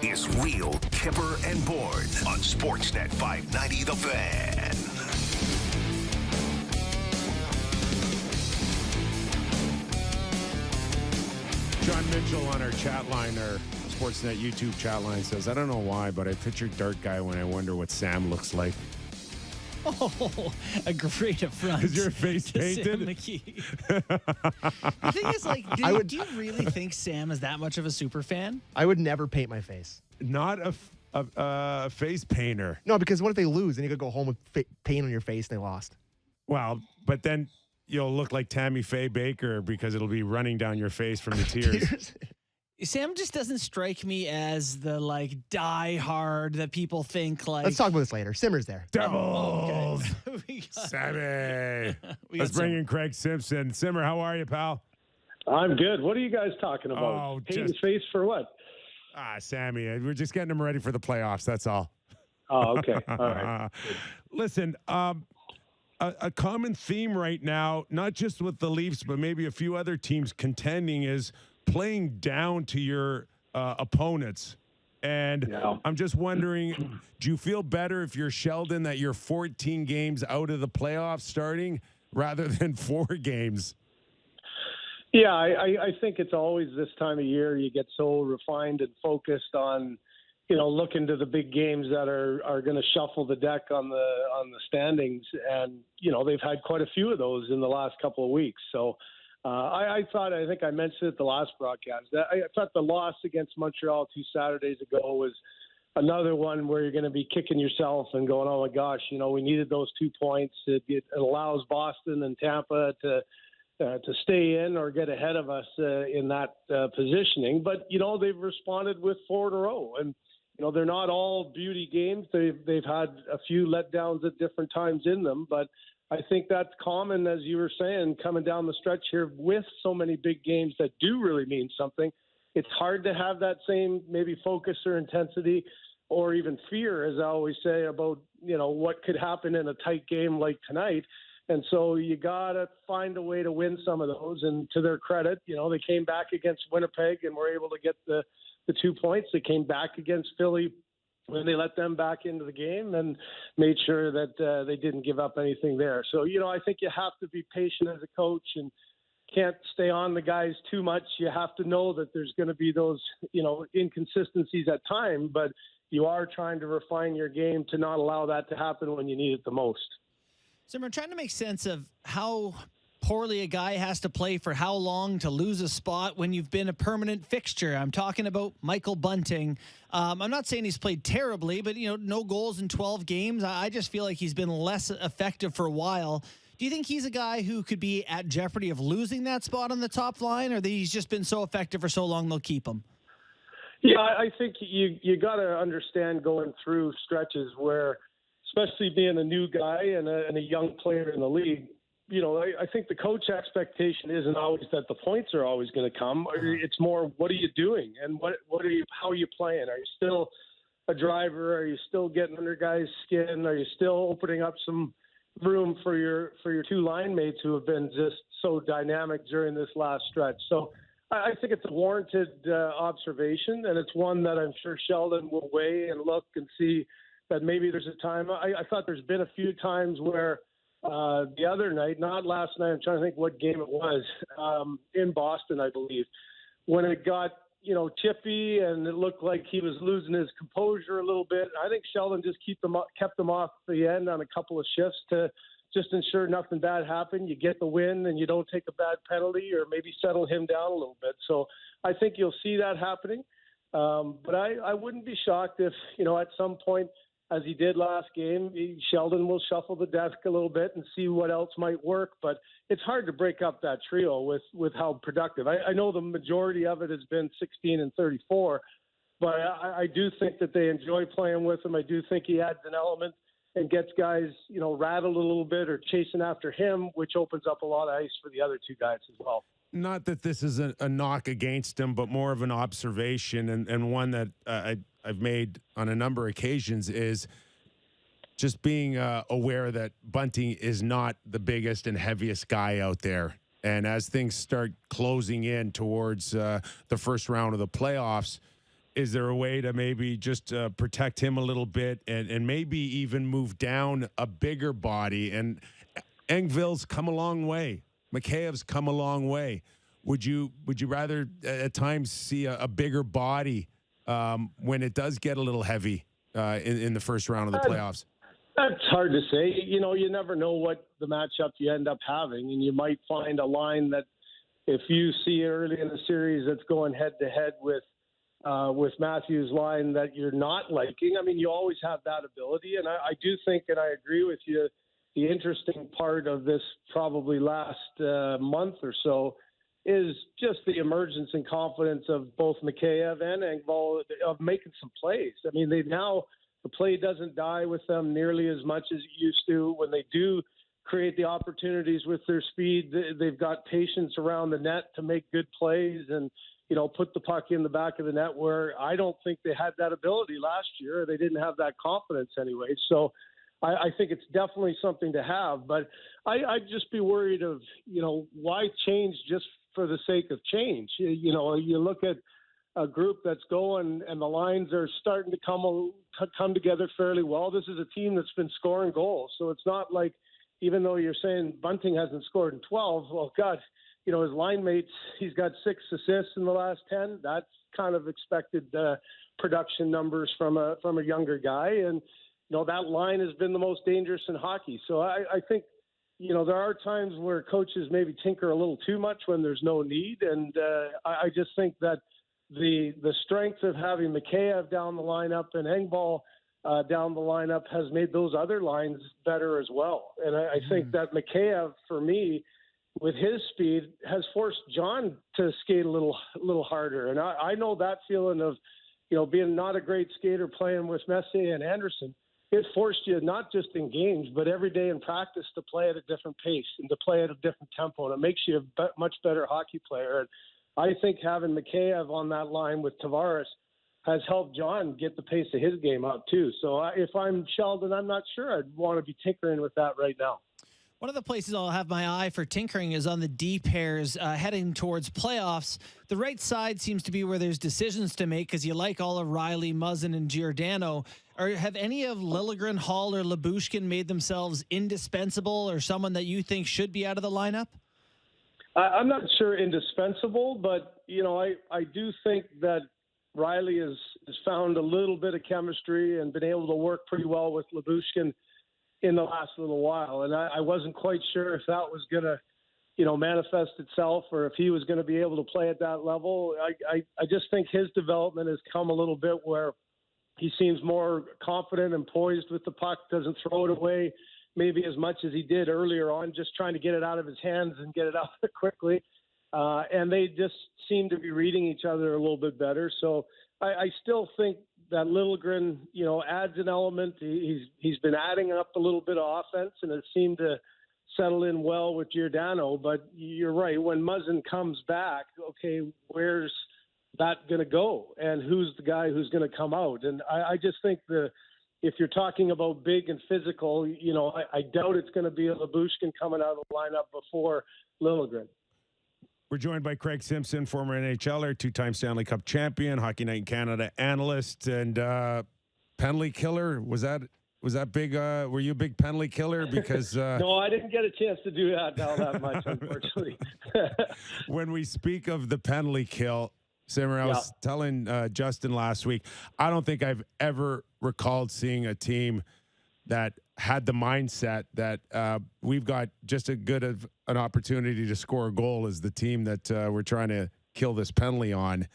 is Real Kyper and Bourne on Sportsnet 590 The Fan. John Mitchell on our chat line, our Sportsnet YouTube chat line, says, I don't know why, but I picture Dark Guy when I wonder what Sam looks like. Oh, a great affront. Is your face to painted? Sam McKee. The thing is, like, do you really think Sam is that much of a super fan? I would never paint my face. Not a face painter. No, because what if they lose and you could go home with paint on your face and they lost? Well, but then you'll look like Tammy Faye Baker because it'll be running down your face from the tears. Sam just doesn't strike me as the like die hard that people think like. Let's talk about this later. Simmer's there. Devils. Okay. Sammy. Let's bring in Craig Simpson. Simmer, how are you, pal? I'm good. What are you guys talking about? Oh, Painting just- face for what? Sammy, we're just getting him ready for the playoffs. That's all. Oh, okay. All right. Listen, a common theme right now, not just with the Leafs, but maybe a few other teams contending, is playing down to your opponents. And Yeah. I'm just wondering, do you feel better if you're Sheldon that you're 14 games out of the playoffs starting rather than 4 games? Yeah, I think it's always this time of year you get so refined and focused on, looking to the big games that are going to shuffle the deck on the standings, and they've had quite a few of those in the last couple of weeks. So I think I mentioned it the last broadcast. I thought the loss against Montreal 2 Saturdays ago was another one where you're going to be kicking yourself and going, oh my gosh, we needed those 2 points. It allows Boston and Tampa to stay in or get ahead of us in that positioning. But, they've responded with 4 in a row. And, they're not all beauty games. They've had a few letdowns at different times in them. But I think that's common, as you were saying, coming down the stretch here with so many big games that do really mean something. It's hard to have that same maybe focus or intensity or even fear, as I always say, about, what could happen in a tight game like tonight. And so you got to find a way to win some of those. And to their credit, they came back against Winnipeg and were able to get the 2 points. They came back against Philly when they let them back into the game and made sure that they didn't give up anything there. So, I think you have to be patient as a coach and can't stay on the guys too much. You have to know that there's going to be those, inconsistencies at time, but you are trying to refine your game to not allow that to happen when you need it the most. So we're trying to make sense of how poorly a guy has to play for how long to lose a spot when you've been a permanent fixture. I'm talking about Michael Bunting. I'm not saying he's played terribly, but, no goals in 12 games. I just feel like he's been less effective for a while. Do you think he's a guy who could be at jeopardy of losing that spot on the top line, or that he's just been so effective for so long they'll keep him? Yeah, I think you got to understand going through stretches where, especially being a new guy and a young player in the league, I think the coach expectation isn't always that the points are always going to come. It's more, what are you doing and how are you playing? Are you still a driver? Are you still getting under guys' skin? Are you still opening up some room for your 2 line mates who have been just so dynamic during this last stretch? So I think it's a warranted observation, and it's one that I'm sure Sheldon will weigh and look and see that maybe there's a time. I thought there's been a few times where the other night, not last night, I'm trying to think what game it was, in Boston, I believe, when it got, chippy and it looked like he was losing his composure a little bit. I think Sheldon just kept them off the end on a couple of shifts to just ensure nothing bad happened. You get the win and you don't take a bad penalty or maybe settle him down a little bit. So I think you'll see that happening. But I wouldn't be shocked if, at some point, as he did last game, Sheldon will shuffle the desk a little bit and see what else might work. But it's hard to break up that trio with how productive. I know the majority of it has been 16 and 34, but I do think that they enjoy playing with him. I do think he adds an element and gets guys, rattled a little bit or chasing after him, which opens up a lot of ice for the other 2 guys as well. Not that this is a knock against him, but more of an observation and one that I've made on a number of occasions is just being aware that Bunting is not the biggest and heaviest guy out there. And as things start closing in towards the first round of the playoffs, is there a way to maybe just protect him a little bit and maybe even move down a bigger body? And Engvall's come a long way. Mikheyev's come a long way. Would you rather at times see a bigger body when it does get a little heavy in the first round of the playoffs? That's hard to say. You never know what the matchup you end up having, and you might find a line that if you see early in the series that's going head-to-head with Matthews' line that you're not liking. I mean, you always have that ability, and I do think, and I agree with you, the interesting part of this probably last month or so is just the emergence and confidence of both Mikheyev and Engvall of making some plays. I mean, the play doesn't die with them nearly as much as it used to. When they do create the opportunities with their speed, they've got patience around the net to make good plays and, put the puck in the back of the net, where I don't think they had that ability last year. They didn't have that confidence anyway. So I think it's definitely something to have, but I'd just be worried of, why change just for the sake of change? You look at a group that's going and the lines are starting to come together fairly well. This is a team that's been scoring goals. So it's not like, even though you're saying Bunting hasn't scored in 12, well, God, his line mates, he's got 6 assists in the last 10. That's kind of expected production numbers from a younger guy. And, that line has been the most dangerous in hockey. So I think, there are times where coaches maybe tinker a little too much when there's no need. And I just think that the strength of having Mikheyev down the lineup and Engvall down the lineup has made those other lines better as well. And I think that Mikheyev, for me, with his speed, has forced John to skate a little harder. And I know that feeling of, being not a great skater playing with Messier and Anderson. It forced you not just in games, but every day in practice to play at a different pace and to play at a different tempo. And it makes you a much better hockey player. And I think having Mikheyev on that line with Tavares has helped John get the pace of his game up too. So if I'm Sheldon, I'm not sure I'd want to be tinkering with that right now. One of the places I'll have my eye for tinkering is on the D pairs heading towards playoffs. The right side seems to be where there's decisions to make because you like all of Riley, Muzzin, and Giordano. Or have any of Liljegren, Hall, or Lyubushkin made themselves indispensable or someone that you think should be out of the lineup? I'm not sure indispensable, but, I do think that Riley has found a little bit of chemistry and been able to work pretty well with Lyubushkin in the last little while. And I wasn't quite sure if that was going to, manifest itself or if he was going to be able to play at that level. I just think his development has come a little bit where he seems more confident and poised with the puck, doesn't throw it away maybe as much as he did earlier on, just trying to get it out of his hands and get it out quickly. And they just seem to be reading each other a little bit better. So I still think that Liljegren, adds an element. He's been adding up a little bit of offense, and it seemed to settle in well with Giordano. But you're right. When Muzzin comes back, okay, where's that going to go? And who's the guy who's going to come out? And I just think if you're talking about big and physical, I doubt it's going to be a Lyubushkin coming out of the lineup before Liljegren. We're joined by Craig Simpson, former NHLer, 2-time Stanley Cup champion, Hockey Night in Canada analyst, and penalty killer. Was that big? Were you a big penalty killer? Because no, I didn't get a chance to do that now that much, unfortunately. When we speak of the penalty kill, Simmer, I was telling Justin last week, I don't think I've ever recalled seeing a team that had the mindset that we've got just as good of an opportunity to score a goal as the team that we're trying to kill this penalty on.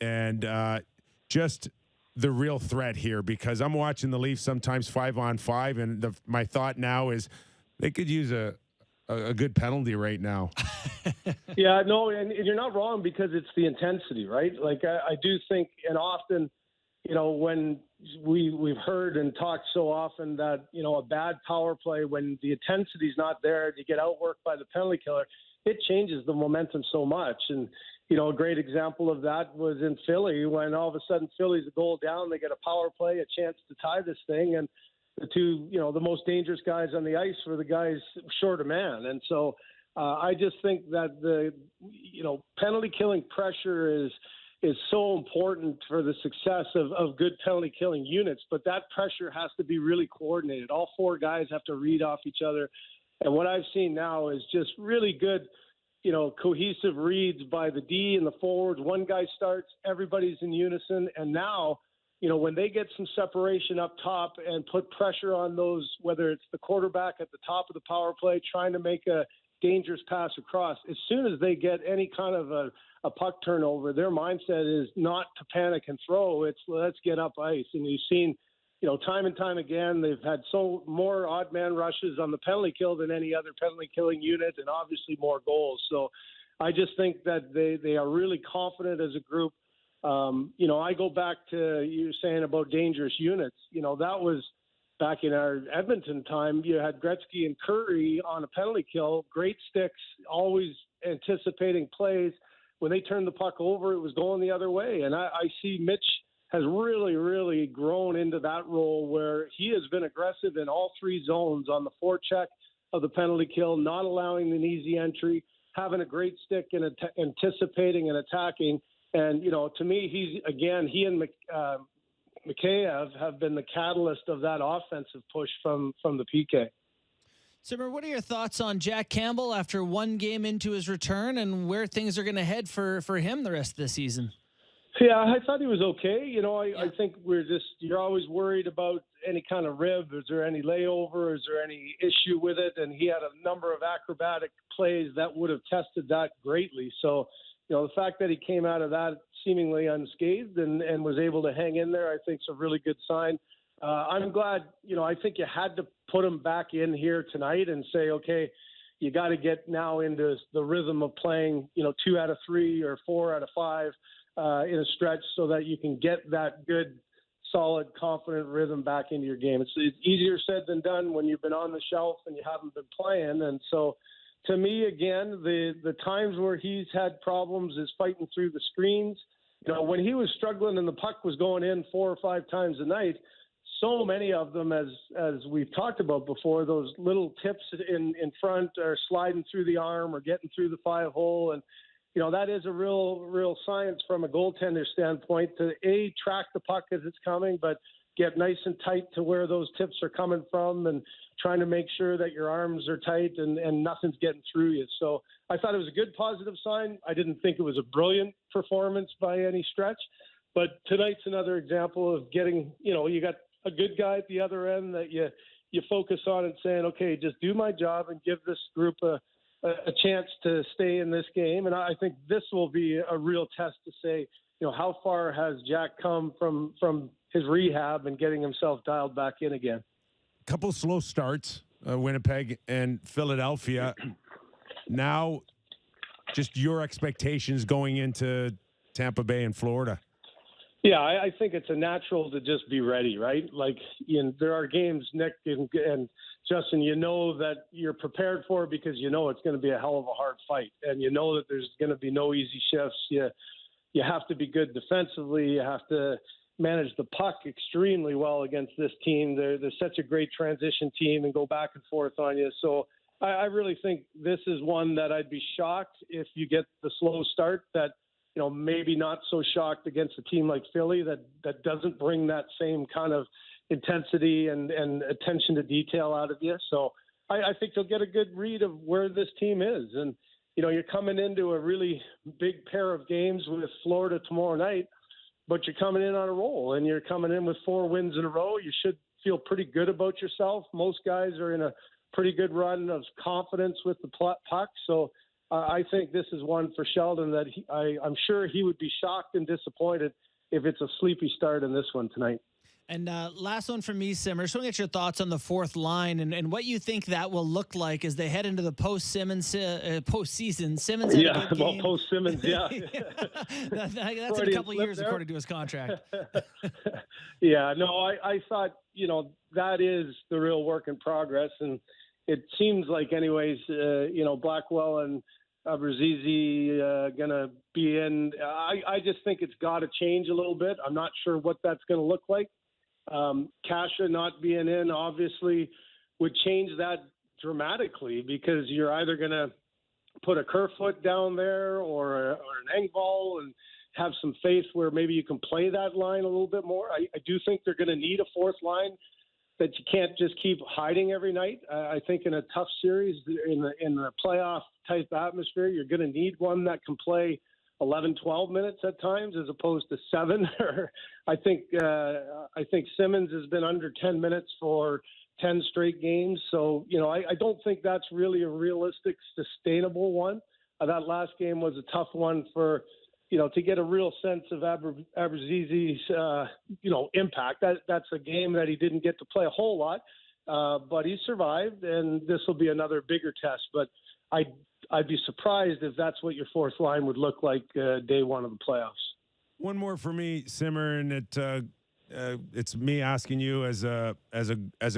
And just the real threat here, because I'm watching the Leafs sometimes 5-on-5, and my thought now is they could use a good penalty right now. Yeah, no, and you're not wrong, because it's the intensity, right? Like I do think, and often, when we've heard and talked so often that, a bad power play, when the intensity's not there, you get outworked by the penalty killer, it changes the momentum so much. And, a great example of that was in Philly, when all of a sudden Philly's a goal down, they get a power play, a chance to tie this thing. And the two, the most dangerous guys on the ice were the guys short of man. And so I just think that the, penalty killing pressure is so important for the success of good penalty killing units. But that pressure has to be really coordinated. All four guys have to read off each other. And what I've seen now is just really good, cohesive reads by the D and the forwards. One guy starts, everybody's in unison. And now, when they get some separation up top and put pressure on those, whether it's the quarterback at the top of the power play trying to make a dangerous pass across, as soon as they get any kind of a puck turnover, their mindset is not to panic and throw. It's let's get up ice. And you've seen, time and time again, they've had so more odd man rushes on the penalty kill than any other penalty killing unit, and obviously more goals. So I just think that they are really confident as a group. I go back to you saying about dangerous units. That was back in our Edmonton time. You had Gretzky and Curry on a penalty kill, great sticks, always anticipating plays. When they turned the puck over, it was going the other way. And I see Mitch has really, really grown into that role where he has been aggressive in all three zones on the forecheck of the penalty kill, not allowing an easy entry, having a great stick and anticipating and attacking. And, to me, he and Mikheyev have been the catalyst of that offensive push from the PK. Simmer, what are your thoughts on Jack Campbell after one game into his return and where things are going to head for him the rest of the season? Yeah, I thought he was okay. I think you're always worried about any kind of rib. Is there any layover? Is there any issue with it? And he had a number of acrobatic plays that would have tested that greatly. So, the fact that he came out of that seemingly unscathed and was able to hang in there, I think is a really good sign. I'm glad, I think you had to put him back in here tonight and say, okay, you got to get now into the rhythm of playing, 2 out of 3 or 4 out of 5 in a stretch so that you can get that good, solid, confident rhythm back into your game. It's easier said than done when you've been on the shelf and you haven't been playing. And so to me, again, the times where he's had problems is fighting through the screens. When he was struggling and the puck was going in 4 or 5 times a night, so many of them, as we've talked about before, those little tips in front are sliding through the arm or getting through the 5-hole. And, that is a real science from a goaltender standpoint to, track the puck as it's coming, but get nice and tight to where those tips are coming from and trying to make sure that your arms are tight and nothing's getting through you. So I thought it was a good positive sign. I didn't think it was a brilliant performance by any stretch, but tonight's another example of getting, you got a good guy at the other end that you focus on and saying, okay, just do my job and give this group a chance to stay in this game. And I think this will be a real test to say, how far has Jack come from his rehab and getting himself dialed back in again. Couple slow starts, Winnipeg and Philadelphia. Now, just your expectations going into Tampa Bay and Florida. Yeah, I think it's a natural to just be ready, right? Like, there are games, Nick and Justin, that you're prepared for because it's going to be a hell of a hard fight. And that there's going to be no easy shifts. You have to be good defensively. You have to manage the puck extremely well against this team. They're such a great transition team and go back and forth on you. So I really think this is one that I'd be shocked if you get the slow start that, maybe not so shocked against a team like Philly that doesn't bring that same kind of intensity and attention to detail out of you. So I think you'll get a good read of where this team is. And, you're coming into a really big pair of games with Florida tomorrow night, but you're coming in on a roll and you're coming in with 4 wins in a row. You should feel pretty good about yourself. Most guys are in a pretty good run of confidence with the puck. So I think this is one for Sheldon that I'm sure he would be shocked and disappointed if it's a sleepy start in this one tonight. And last one from me, Simmer. Just want to get your thoughts on the fourth line and what you think that will look like as they head into the postseason. Simmons had a good game. Post-Simmons, yeah. That's in a couple of years according to his contract. Yeah, no, I thought, that is the real work in progress. And it seems like anyways, Blackwell and Abrazizi going to be in. I just think it's got to change a little bit. I'm not sure what that's going to look like. Kasha not being in obviously would change that dramatically because you're either going to put a Kerfoot down there or an Engvall and have some faith where maybe you can play that line a little bit more. I do think they're going to need a fourth line that you can't just keep hiding every night. I think in a tough series, in the playoff type atmosphere, you're going to need one that can play 11, 12 minutes at times as opposed to 7. I think Simmonds has been under 10 minutes for 10 straight games. So, I don't think that's really a realistic, sustainable one. That last game was a tough one for, to get a real sense of Abruzzesi's, impact. That's a game that he didn't get to play a whole lot, but he survived, and this will be another bigger test. But I'd be surprised if that's what your fourth line would look like day one of the playoffs. One more for me, Simmer, and it's me asking you as a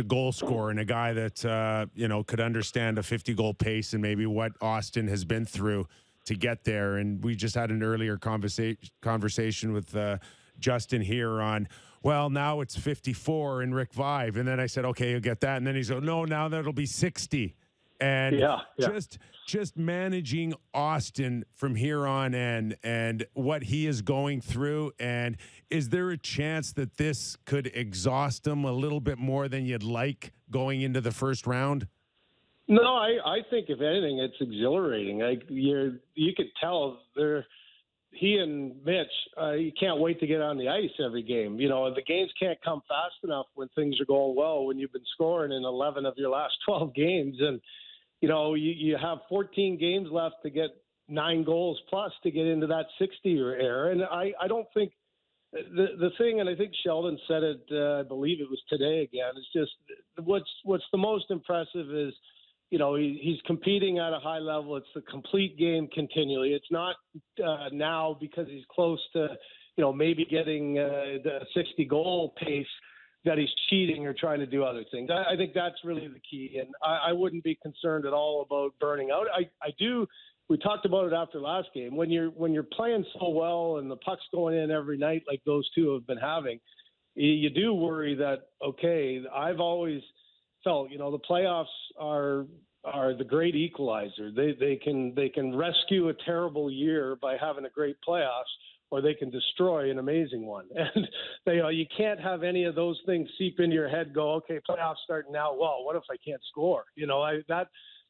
goal scorer and a guy that could understand a 50-goal pace and maybe what Austin has been through to get there. And we just had an earlier conversation with Justin here on, well, now it's 54 in Rick Vive. And then I said, okay, you'll get that. And then he's like, no, now that'll be 60. And just managing Austin from here on and what he is going through. And is there a chance that this could exhaust him a little bit more than you'd like going into the first round? No, I think if anything, it's exhilarating. You could tell he and Mitch, you can't wait to get on the ice every game. The games can't come fast enough when things are going well, when you've been scoring in 11 of your last 12 games. And, you have 14 games left to get 9 goals plus to get into that 60 era. And I don't think the thing, and I think Sheldon said it, I believe it was today again, is just what's the most impressive is, he's competing at a high level. It's the complete game continually. It's not now because he's close to, maybe getting the 60-goal pace that he's cheating or trying to do other things. I think that's really the key. And I wouldn't be concerned at all about burning out. I do. We talked about it after last game. When you're playing so well and the puck's going in every night like those two have been having, you do worry that, okay, I've always felt, the playoffs are the great equalizer. They can rescue a terrible year by having a great playoffs, or they can destroy an amazing one. And you can't have any of those things seep into your head. Go, okay, playoffs starting now. Well, what if I can't score?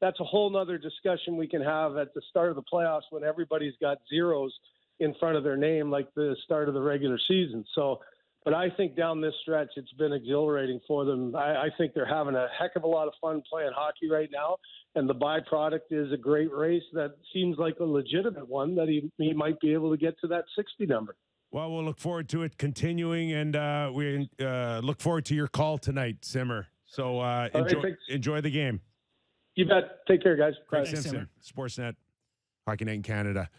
That's a whole nother discussion we can have at the start of the playoffs when everybody's got zeros in front of their name, like the start of the regular season. So. But I think down this stretch, it's been exhilarating for them. I think they're having a heck of a lot of fun playing hockey right now. And the byproduct is a great race that seems like a legitimate one that he might be able to get to that 60 number. Well, we'll look forward to it continuing, and we look forward to your call tonight, Simmer. So enjoy the game. You bet. Take care, guys. Craig Simpson, Sportsnet, Hockey Night in Canada.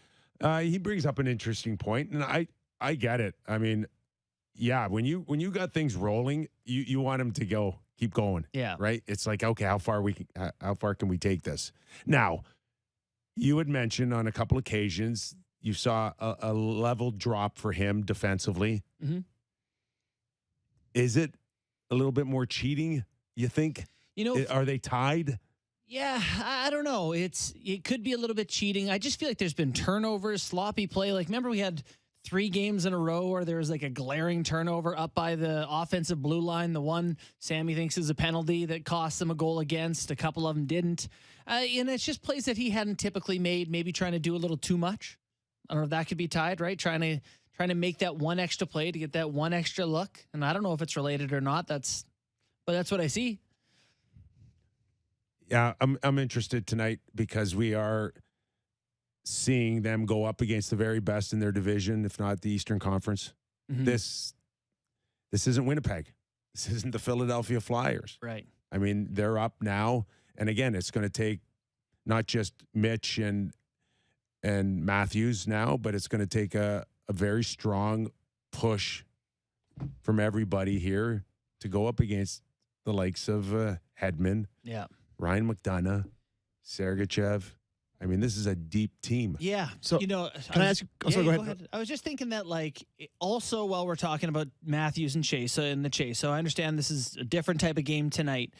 He brings up an interesting point, and I get it. I mean, yeah, when you got things rolling, you want them to keep going. Yeah. Right. It's like, okay, how far can we take this? Now, you had mentioned on a couple occasions you saw a level drop for him defensively. Mm-hmm. Is it a little bit more cheating, you think? Are they tied? Yeah, I don't know. It could be a little bit cheating. I just feel like there's been turnovers, sloppy play. Like, remember we had 3 games in a row where there was like a glaring turnover up by the offensive blue line. The one Sammy thinks is a penalty that cost them a goal against. A couple of them didn't. And it's just plays that he hadn't typically made, maybe trying to do a little too much. I don't know if that could be tied, right? Trying to make that one extra play to get that one extra look. And I don't know if it's related or not. But that's what I see. Yeah, I'm interested tonight because we are seeing them go up against the very best in their division, if not the Eastern Conference. Mm-hmm. This isn't Winnipeg. This isn't the Philadelphia Flyers. Right. I mean, they're up now. And again, it's going to take not just Mitch and Matthews now, but it's going to take a very strong push from everybody here to go up against the likes of Hedman, Ryan McDonough, Sergachev. I mean, this is a deep team. Yeah. So, can I ask you? Go ahead. I was just thinking that, like, also while we're talking about Matthews and Chase in the chase, so I understand this is a different type of game tonight.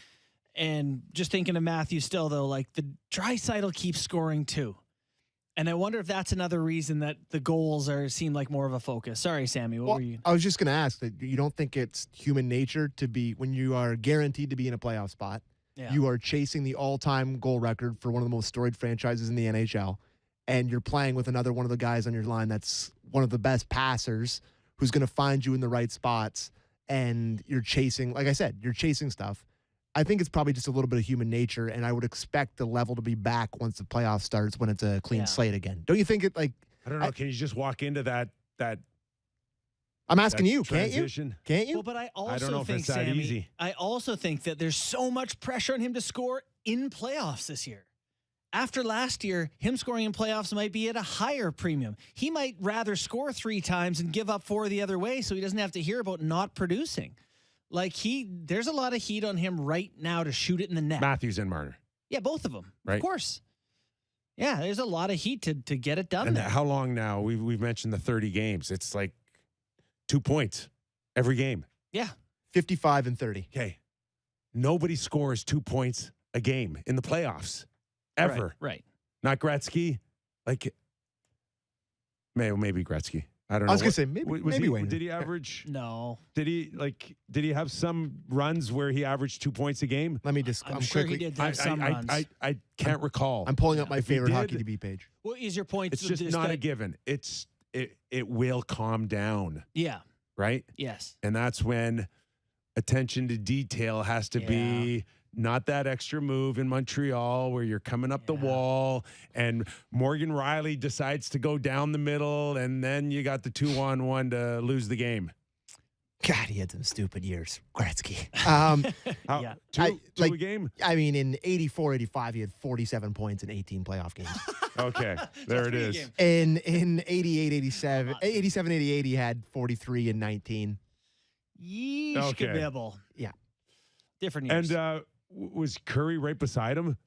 And just thinking of Matthews still, though, like the Draisaitl keeps scoring too. And I wonder if that's another reason that the goals seem like more of a focus. Sorry, Sammy, what were you? I was just going to ask that you don't think it's human nature to be, when you are guaranteed to be in a playoff spot, you are chasing the all-time goal record for one of the most storied franchises in the NHL, and you're playing with another one of the guys on your line that's one of the best passers who's going to find you in the right spots, and you're chasing, like I said, you're chasing stuff. I think it's probably just a little bit of human nature, and I would expect the level to be back once the playoff starts when it's a clean slate again. Don't you think it, like... I don't know. Can you just walk into that I'm asking you, transition? Can't you? Well, but I also don't know if think, it's that Sammy, easy. I also think that there's so much pressure on him to score in playoffs this year. After last year, him scoring in playoffs might be at a higher premium. He might rather score 3 times and give up 4 the other way so he doesn't have to hear about not producing. Like there's a lot of heat on him right now to shoot it in the net. Matthews and Marner. Yeah, both of them. Right. Of course. Yeah, there's a lot of heat to get it done. And there. how long now? We've mentioned the 30 games. It's like 2 points every game. Yeah. 55 and 30. Okay. Nobody scores 2 points a game in the playoffs. Ever. Right. Not Gretzky. Like, maybe Gretzky. I don't know. I was going to say, maybe Wayne. Did he average? No. Did he have some runs where he averaged 2 points a game? Let me just, I'm sure quickly, he did have some runs. I can't recall. I'm pulling up my If he favorite did, Hockey DB page. What is your point? It's just not a given. It will calm down, Yeah. right? Yes. And that's when attention to detail has to be not that extra move in Montreal where you're coming up the wall and Morgan Riley decides to go down the middle and then you got the 2-on-1 to lose the game. God, he had some stupid years. Gretzky. Two a game? I mean, in 84, 85, he had 47 points in 18 playoff games. Okay, there it is. Game. In 88, 87, 88, he had 43 and 19. Yeesh, Okay. kabibble. Yeah. Different years. And was Curry right beside him?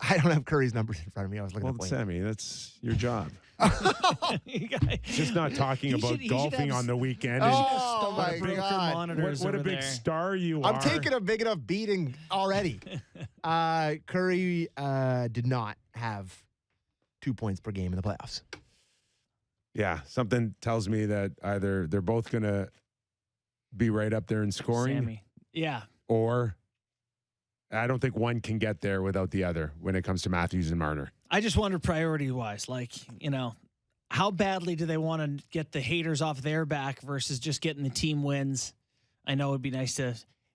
I don't have Curry's numbers in front of me. I was looking Well, at Wayne. Sammy, that's your job. You guys- Just not talking He about should golfing have on the weekend. Oh, Stop my broker God. monitors What a over big there. star you are. I'm taking a big enough beating already. Curry did not have 2 points per game in the playoffs. Yeah, something tells me that either they're both going to be right up there in scoring, Sammy. Yeah. or I don't think one can get there without the other when it comes to Matthews and Marner. I just wonder priority-wise, how badly do they want to get the haters off their back versus just getting the team wins? I know it'd be nice to,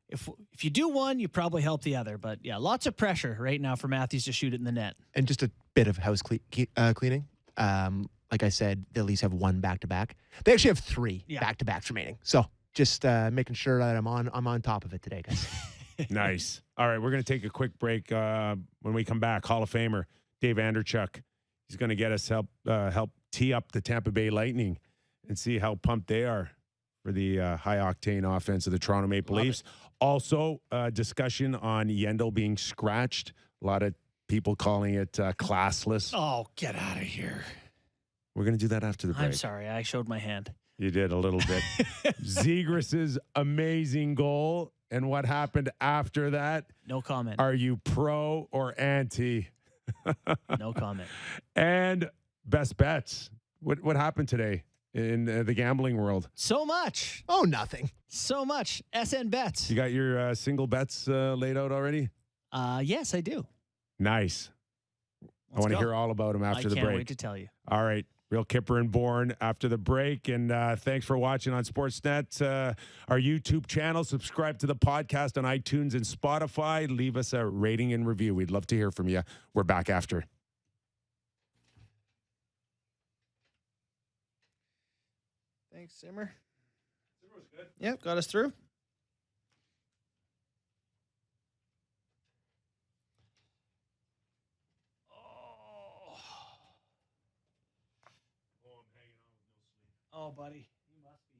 if you do one, you probably help the other. But, yeah, lots of pressure right now for Matthews to shoot it in the net. And just a bit of house cleaning. Like I said, they at least have one back-to-back. They actually have 3 back-to-backs remaining. So just making sure that I'm on top of it today, guys. Nice. All right, we're going to take a quick break. When we come back, Hall of Famer Dave Andreychuk. He's going to get us help tee up the Tampa Bay Lightning and see how pumped they are for the high-octane offense of the Toronto Maple Leafs. Also, discussion on Yandle being scratched. A lot of people calling it classless. Oh, get out of here. We're going to do that after the break. I'm sorry. I showed my hand. You did a little bit. Zegras' amazing goal. And what happened after that? No comment. Are you pro or anti? No comment. And best bets. What happened today in the gambling world? So much. Oh, nothing. So much. SN bets. You got your single bets laid out already? Yes, I do. Nice. I want to hear all about them after the break. I can't wait to tell you. All right. Real Kyper and Bourne after the break. And thanks for watching on Sportsnet. Our YouTube channel. Subscribe to the podcast on iTunes and Spotify. Leave us a rating and review. We'd love to hear from you. We're back after. Thanks, Simmer. Simmer was good. Yep, got us through. Oh, buddy, you must be.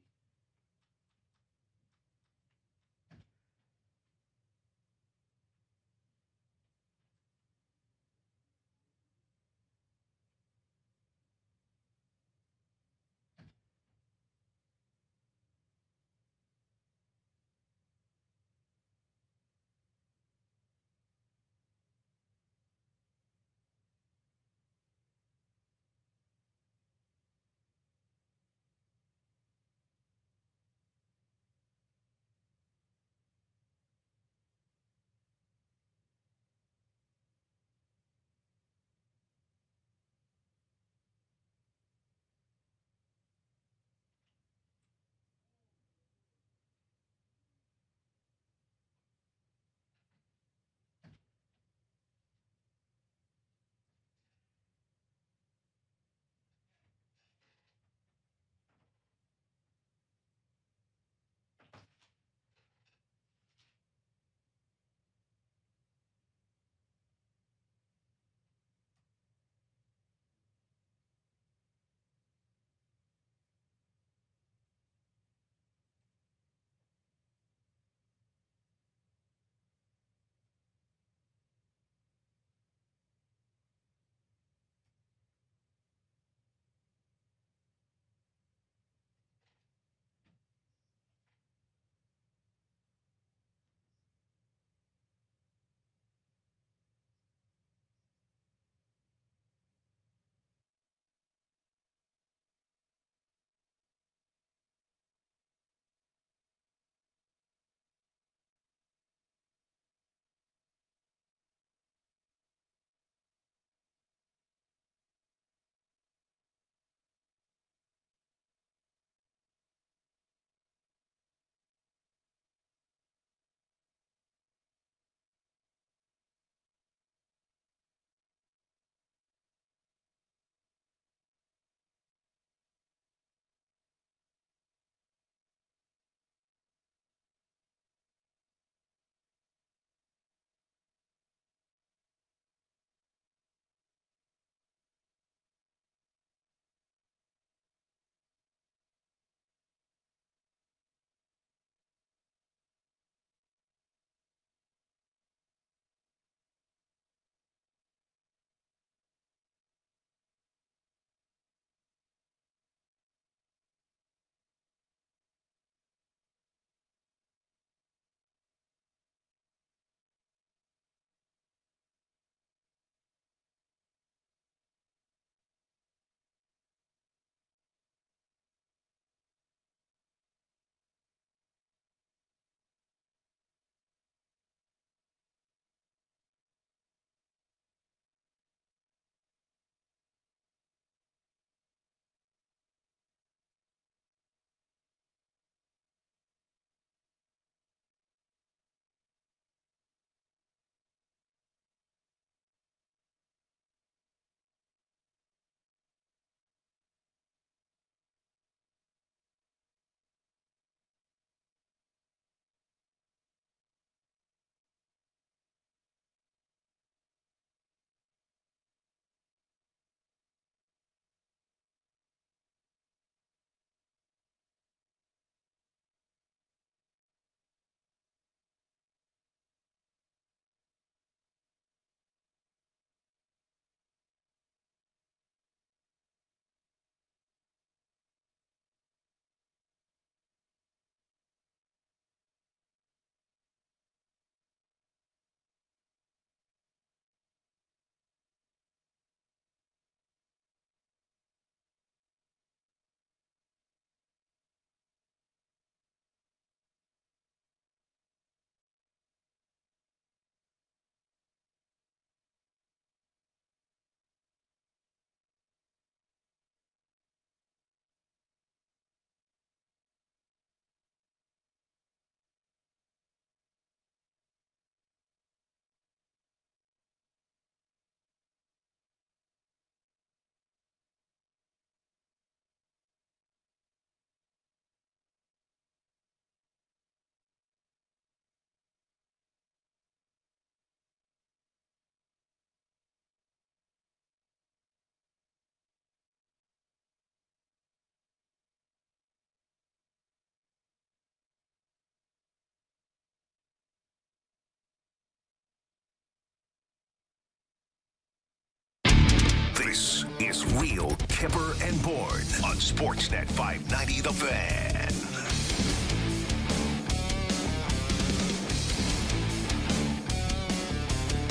This is Real Kyper and Bourne on Sportsnet 590 The Fan.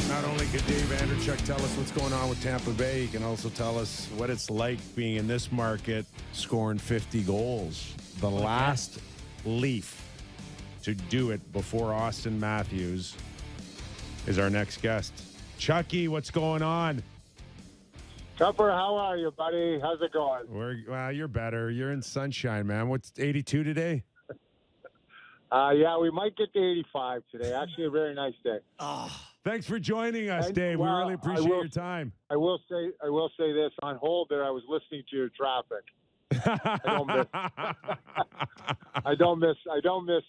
Not only could Dave Andreychuk tell us what's going on with Tampa Bay, he can also tell us what it's like being in this market, scoring 50 goals. The last Leaf to do it before Austin Matthews is our next guest. Chucky, what's going on? Kyper, how are you, buddy? How's it going? Well, you're better. You're in sunshine, man. What's 82 today? Yeah, we might get to 85 today. Actually, a very nice day. Thanks for joining us, And, Dave. well, we really appreciate your time. I will say this on hold. There, I was listening to your traffic. I don't miss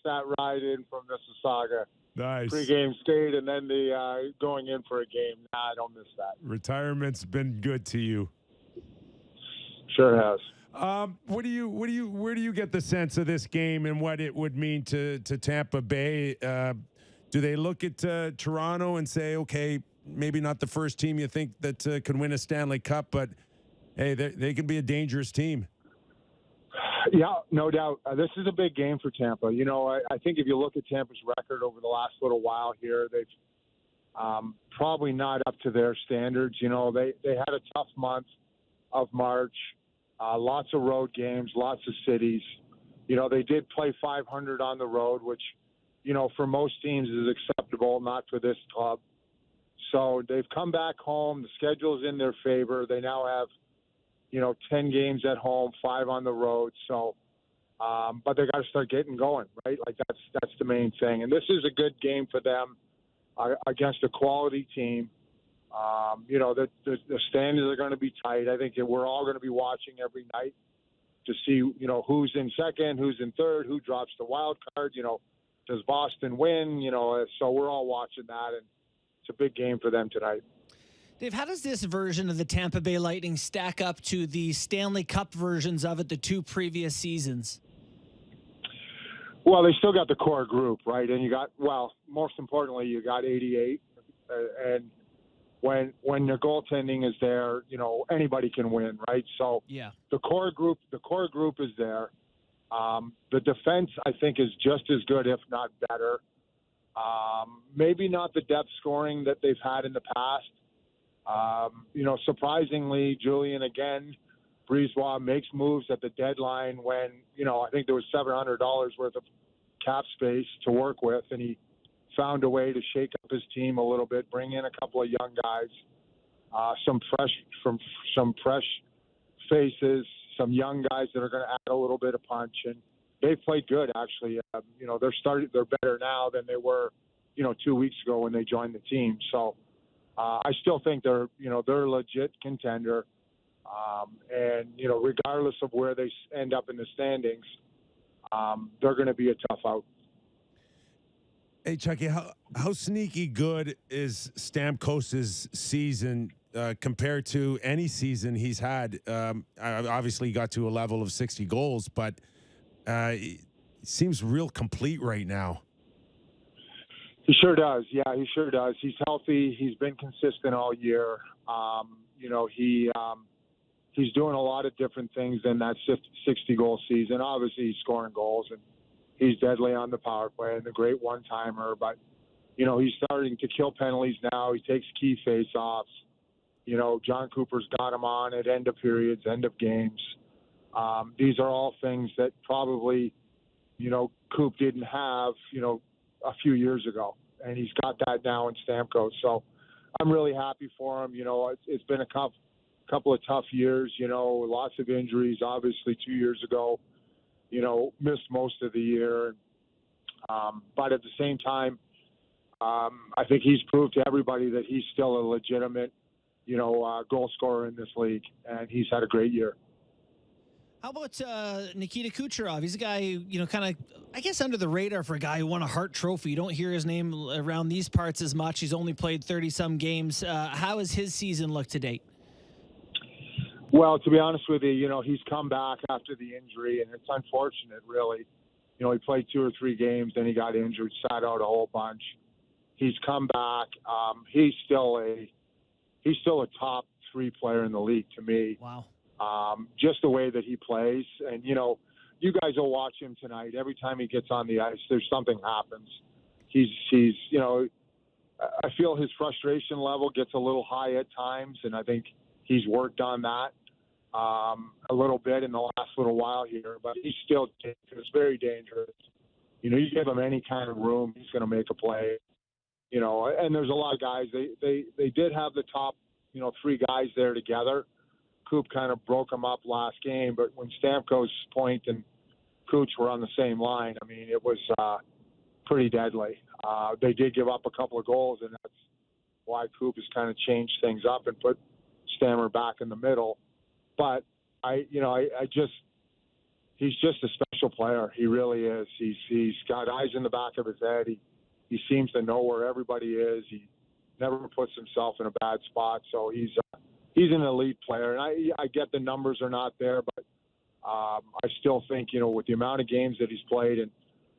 that ride in from Mississauga. Nice. Pre-game skate and then the going in for a game. Nah, I don't miss that. Retirement's been good to you. Sure has. Where do you get the sense of this game and what it would mean to Tampa Bay? Do they look at Toronto and say, okay, maybe not the first team you think that can win a Stanley Cup, but hey, they can be a dangerous team? Yeah, no doubt. This is a big game for Tampa. You know, I think if you look at Tampa's record over the last little while here, they've probably not up to their standards. You know, they had a tough month of March, lots of road games, lots of cities. You know, they did play 500 on the road, which, you know, for most teams is acceptable, not for this club. So they've come back home. The schedule's in their favor. They now have, 10 games at home, 5 on the road. So, but they got to start getting going, right? Like that's the main thing. And this is a good game for them against a quality team. The standings are going to be tight. I think that we're all going to be watching every night to see, who's in second, who's in third, who drops the wild card. Does Boston win? So we're all watching that, and it's a big game for them tonight. Dave, how does this version of the Tampa Bay Lightning stack up to the Stanley Cup versions of it the 2 previous seasons? Well, they still got the core group, right? And most importantly, you got 88. And when their goaltending is there, anybody can win, right? So yeah, the core group is there. The defense, I think, is just as good, if not better. Maybe not the depth scoring that they've had in the past. Surprisingly, Julian again, Brisebois makes moves at the deadline when, I think there was $700 worth of cap space to work with, and he found a way to shake up his team a little bit, bring in a couple of young guys, some fresh faces, some young guys that are going to add a little bit of punch, and they've played good actually. They're better now than they were, 2 weeks ago when they joined the team. So I still think they're a legit contender, and regardless of where they end up in the standings, they're going to be a tough out. Hey, Chucky, how sneaky good is Stamkos' season compared to any season he's had? Obviously, he got to a level of 60 goals, but he seems real complete right now. He sure does. Yeah, he sure does. He's healthy. He's been consistent all year. He's doing a lot of different things in that 60-goal season. Obviously, he's scoring goals, and he's deadly on the power play and the great one-timer. But, he's starting to kill penalties now. He takes key face-offs. John Cooper's got him on at end of periods, end of games. These are all things that probably, Coop didn't have, a few years ago, and he's got that now in Stamkos. So I'm really happy for him. It's been a couple of tough years, lots of injuries, obviously 2 years ago, missed most of the year. But at the same time, I think he's proved to everybody that he's still a legitimate, goal scorer in this league, and he's had a great year. How about Nikita Kucherov? He's a guy who, kind of, I guess, under the radar for a guy who won a Hart Trophy. You don't hear his name around these parts as much. He's only played 30-some games. How has his season looked to date? Well, to be honest with you, he's come back after the injury, and it's unfortunate, really. He played 2 or 3 games, then he got injured, sat out a whole bunch. He's come back. He's still a top 3 player in the league to me. Wow. Just the way that he plays. And, you know, you guys will watch him tonight. Every time he gets on the ice, there's something happens. He's you know, I feel his frustration level gets a little high at times, and I think he's worked on that a little bit in the last little while here. But he's still dangerous, very dangerous. You know, you give him any kind of room, he's going to make a play. You know, and there's a lot of guys. They did have the top, you know, 3 guys there together. Coop kind of broke them up last game, but when Stamkos, Point, and Cooch were on the same line, I mean, it was pretty deadly. They did give up a couple of goals, and that's why Coop has kind of changed things up and put Stammer back in the middle. But he's just a special player. He really is. He's got eyes in the back of his head. He seems to know where everybody is. He never puts himself in a bad spot. So he's an elite player. And I get the numbers are not there, but I still think, you know, with the amount of games that he's played and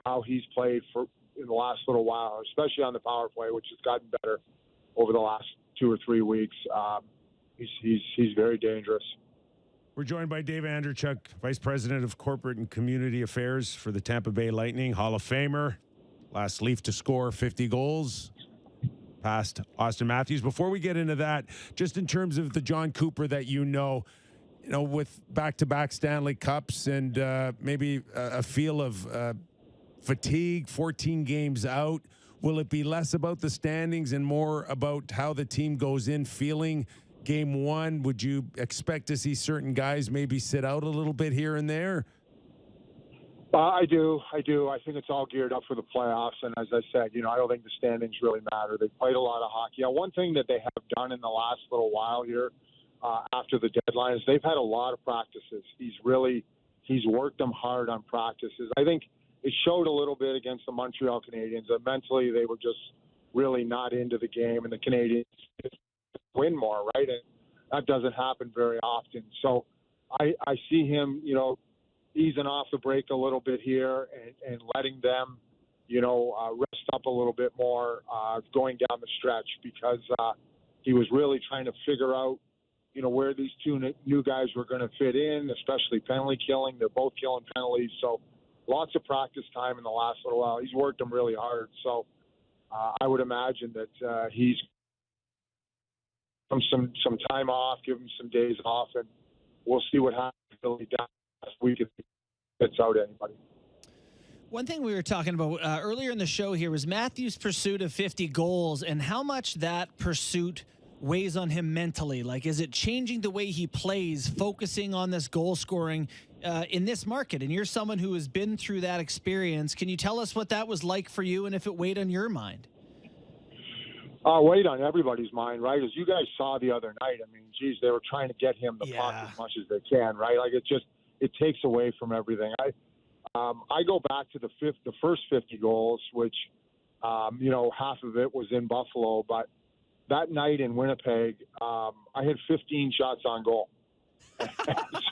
how he's played in the last little while, especially on the power play, which has gotten better over the last 2 or 3 weeks, he's very dangerous. We're joined by Dave Andreychuk, Vice President of Corporate and Community Affairs for the Tampa Bay Lightning, Hall of Famer, last Leaf to score 50 goals, past Austin Matthews. Before we get into that, just in terms of the John Cooper that you know, with back-to-back Stanley Cups and maybe a feel of fatigue, 14 games out, will it be less about the standings and more about how the team goes in feeling game one? Would you expect to see certain guys maybe sit out a little bit here and there? I do. I think it's all geared up for the playoffs. And as I said, you know, I don't think the standings really matter. They played a lot of hockey. Now, one thing that they have done in the last little while here after the deadline is they've had a lot of practices. He's worked them hard on practices. I think it showed a little bit against the Montreal Canadiens that mentally they were just really not into the game, and the Canadiens win more, right? And that doesn't happen very often. So I see him, you know, easing off the break a little bit here and letting them, you know, rest up a little bit more going down the stretch, because he was really trying to figure out, you know, where these 2 new guys were going to fit in, especially penalty killing. They're both killing penalties. So lots of practice time in the last little while. He's worked them really hard. So I would imagine that he's some time off, give him some days off, and we'll see what happens until he does this week if he gets out anybody. One thing we were talking about earlier in the show here was Matthews' pursuit of 50 goals and how much that pursuit weighs on him mentally. Like, is it changing the way he plays, focusing on this goal scoring in this market? And you're someone who has been through that experience. Can you tell us what that was like for you and if it weighed on your mind? Weighed on everybody's mind, right? As you guys saw the other night, I mean, geez, they were trying to get him the puck as much as they can, right? Like, it takes away from everything. I go back to the first 50 goals, which, you know, half of it was in Buffalo, but that night in Winnipeg, I had 15 shots on goal.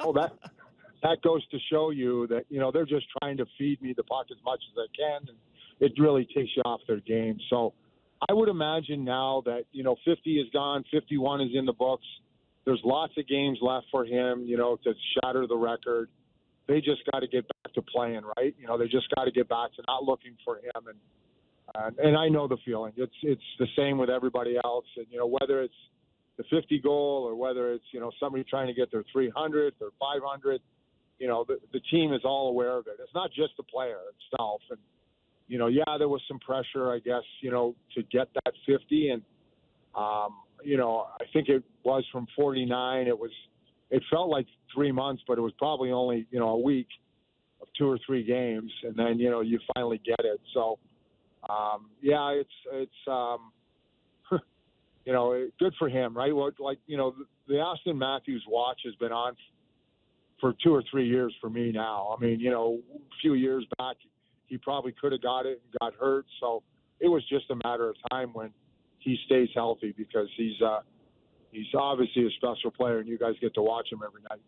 So that goes to show you that, you know, they're just trying to feed me the puck as much as they can, and it really takes you off their game. So I would imagine now that, you know, 50 is gone, 51 is in the books. There's lots of games left for him, you know, to shatter the record. They just got to get back to playing, right? You know, they just got to get back to not looking for him. And I know the feeling. It's the same with everybody else. And, you know, whether it's the 50 goal or whether it's, you know, somebody trying to get their 300, their 500, you know, the team is all aware of it. It's not just the player itself. And, you know, yeah, there was some pressure, I guess, you know, to get that 50. And, you know, I think it was from 49. It felt like 3 months, but it was probably only, you know, a week of 2 or 3 games. And then, you know, you finally get it. So, yeah, it's you know, good for him, right? Well, like, you know, the Austin Matthews watch has been on for 2 or 3 years for me now. I mean, you know, a few years back, he probably could have got it and got hurt. So it was just a matter of time when he stays healthy, because he's obviously a special player, and you guys get to watch him every night.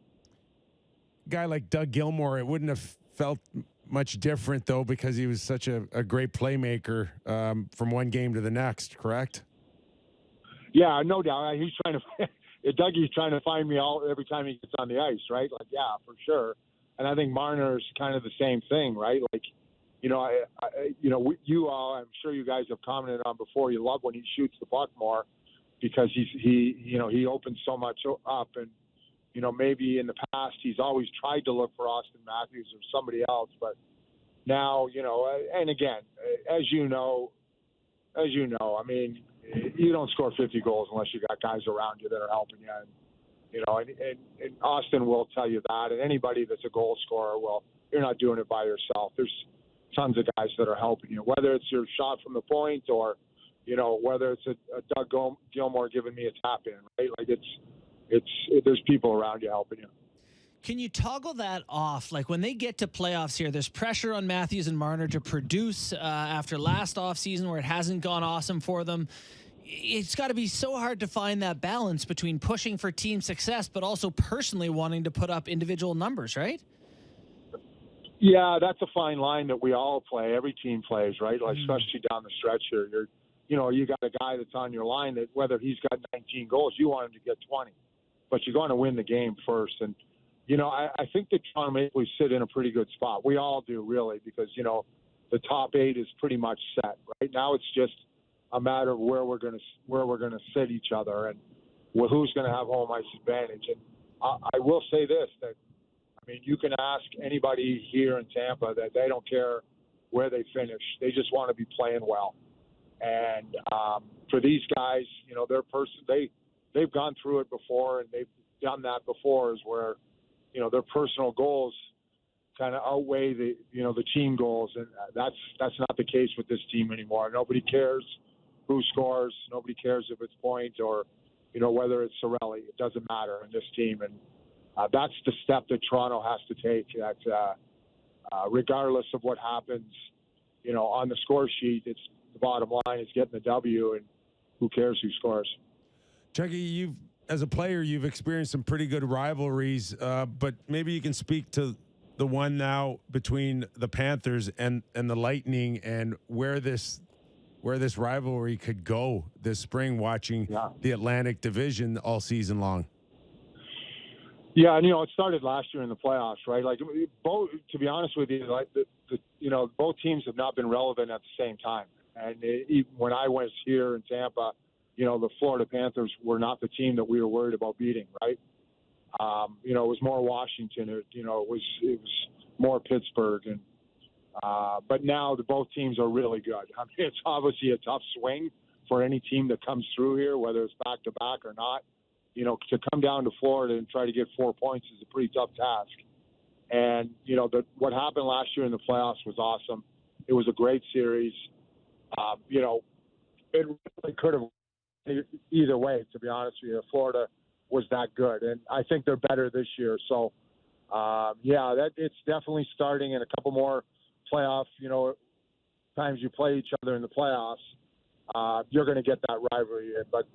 Guy like Doug Gilmour, it wouldn't have felt much different, though, because he was such a great playmaker from one game to the next, correct? Yeah, no doubt. He's Dougie's trying to find me every time he gets on the ice, right? Like, yeah, for sure. And I think Marner's kind of the same thing, right? Like, you all, I'm sure you guys have commented on before, you love when he shoots the puck more because he opens so much up. And, maybe in the past he's always tried to look for Austin Matthews or somebody else. But now, and again, as you know, I mean, you don't score 50 goals unless you got guys around you that are helping you. And Austin will tell you that. And anybody that's a goal scorer, well, you're not doing it by yourself. There's tons of guys that are helping you, whether it's your shot from the point or, whether it's a Doug Gilmour giving me a tap in, right? Like there's people around you helping you. Can you toggle that off? Like when they get to playoffs here, there's pressure on Matthews and Marner to produce after last offseason where it hasn't gone awesome for them. It's got to be so hard to find that balance between pushing for team success, but also personally wanting to put up individual numbers, right? Yeah, that's a fine line that we all play. Every team plays, right? Like, especially down the stretch here. You got a guy that's on your line that whether he's got 19 goals, you want him to get 20. But you're going to win the game first. And, I think the Toronto Maple Leafs sit in a pretty good spot. We all do, really, because, the top 8 is pretty much set. Right now it's just a matter of where we're going to sit each other and who's going to have home ice advantage. And I will say this, that you can ask anybody here in Tampa that they don't care where they finish. They just want to be playing well. And for these guys, they've gone through it before, and they've done that before, is where, their personal goals kind of outweigh the team goals. And that's not the case with this team anymore. Nobody cares who scores. Nobody cares if it's point or, whether it's Sorelli. It doesn't matter in this team. And that's the step that Toronto has to take. That regardless of what happens, on the score sheet, it's the bottom line is getting the W, and who cares who scores. Chucky, as a player, you've experienced some pretty good rivalries, but maybe you can speak to the one now between the Panthers and the Lightning, and where this rivalry could go this spring. Watching the Atlantic Division all season long. Yeah, and it started last year in the playoffs, right? Like both, to be honest with you, like both teams have not been relevant at the same time. And when I was here in Tampa, the Florida Panthers were not the team that we were worried about beating, right? It was more Washington. It was more Pittsburgh, and but now both teams are really good. I mean, it's obviously a tough swing for any team that comes through here, whether it's back to back or not. To come down to Florida and try to get 4 points is a pretty tough task. And what happened last year in the playoffs was awesome. It was a great series. It really could have either way, to be honest with you. Florida was that good, and I think they're better this year. So, it's definitely starting in a couple more playoff, times you play each other in the playoffs. You're going to get that rivalry, but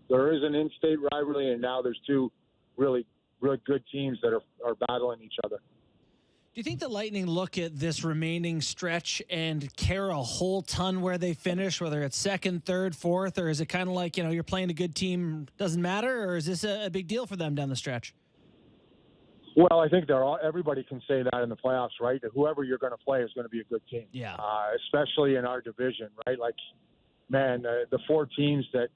there is an in-state rivalry, and now there's two really, really good teams that are battling each other. Do you think the Lightning look at this remaining stretch and care a whole ton where they finish, whether it's second, third, fourth, or is it kind of like, you're playing a good team, doesn't matter, or is this a big deal for them down the stretch? Well, I think everybody can say that in the playoffs, right? That whoever you're going to play is going to be a good team. Yeah. Especially in our division, right? Like, man, the 4 teams that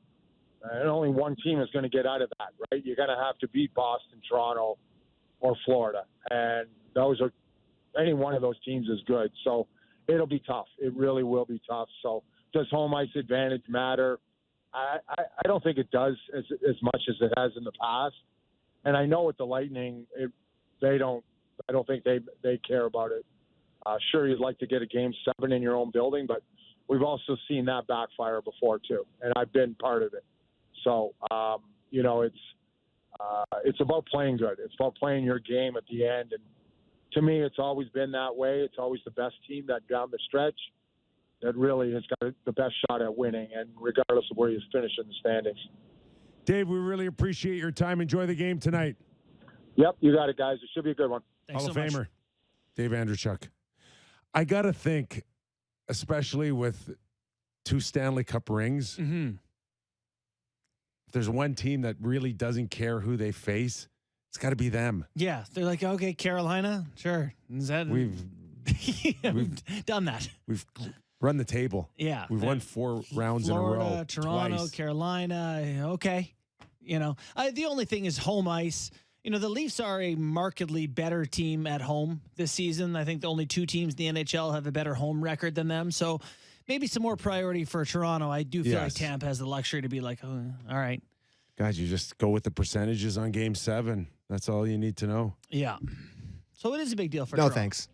and only one team is going to get out of that, right? You're going to have to beat Boston, Toronto, or Florida, and any one of those teams is good. So it'll be tough. It really will be tough. So does home ice advantage matter? I don't think it does as much as it has in the past. And I know with the Lightning, I don't think they care about it. Sure, you'd like to get a Game 7 in your own building, but we've also seen that backfire before too, and I've been part of it. So, it's about playing good. It's about playing your game at the end. And to me, it's always been that way. It's always the best team that down the stretch that really has got the best shot at winning, and regardless of where you finish in the standings. Dave, we really appreciate your time. Enjoy the game tonight. Yep, you got it, guys. It should be a good one. Thanks Hall so of much. Famer, Dave Andreychuk. I got to think, especially with 2 Stanley Cup rings, there's one team that really doesn't care who they face, it's got to be them. Yeah, they're like, okay, Carolina, sure. Is that We've done that. We've run the table. Yeah, We've won 4 rounds Florida, in a row. Toronto, twice. Carolina. Okay, the only thing is home ice. The Leafs are a markedly better team at home this season. I think the only 2 teams in the NHL have a better home record than them. So maybe some more priority for Toronto. I do feel like Tampa has the luxury to be like, oh, all right. Guys, you just go with the percentages on Game 7. That's all you need to know. Yeah. So it is a big deal for No, Toronto. thanks.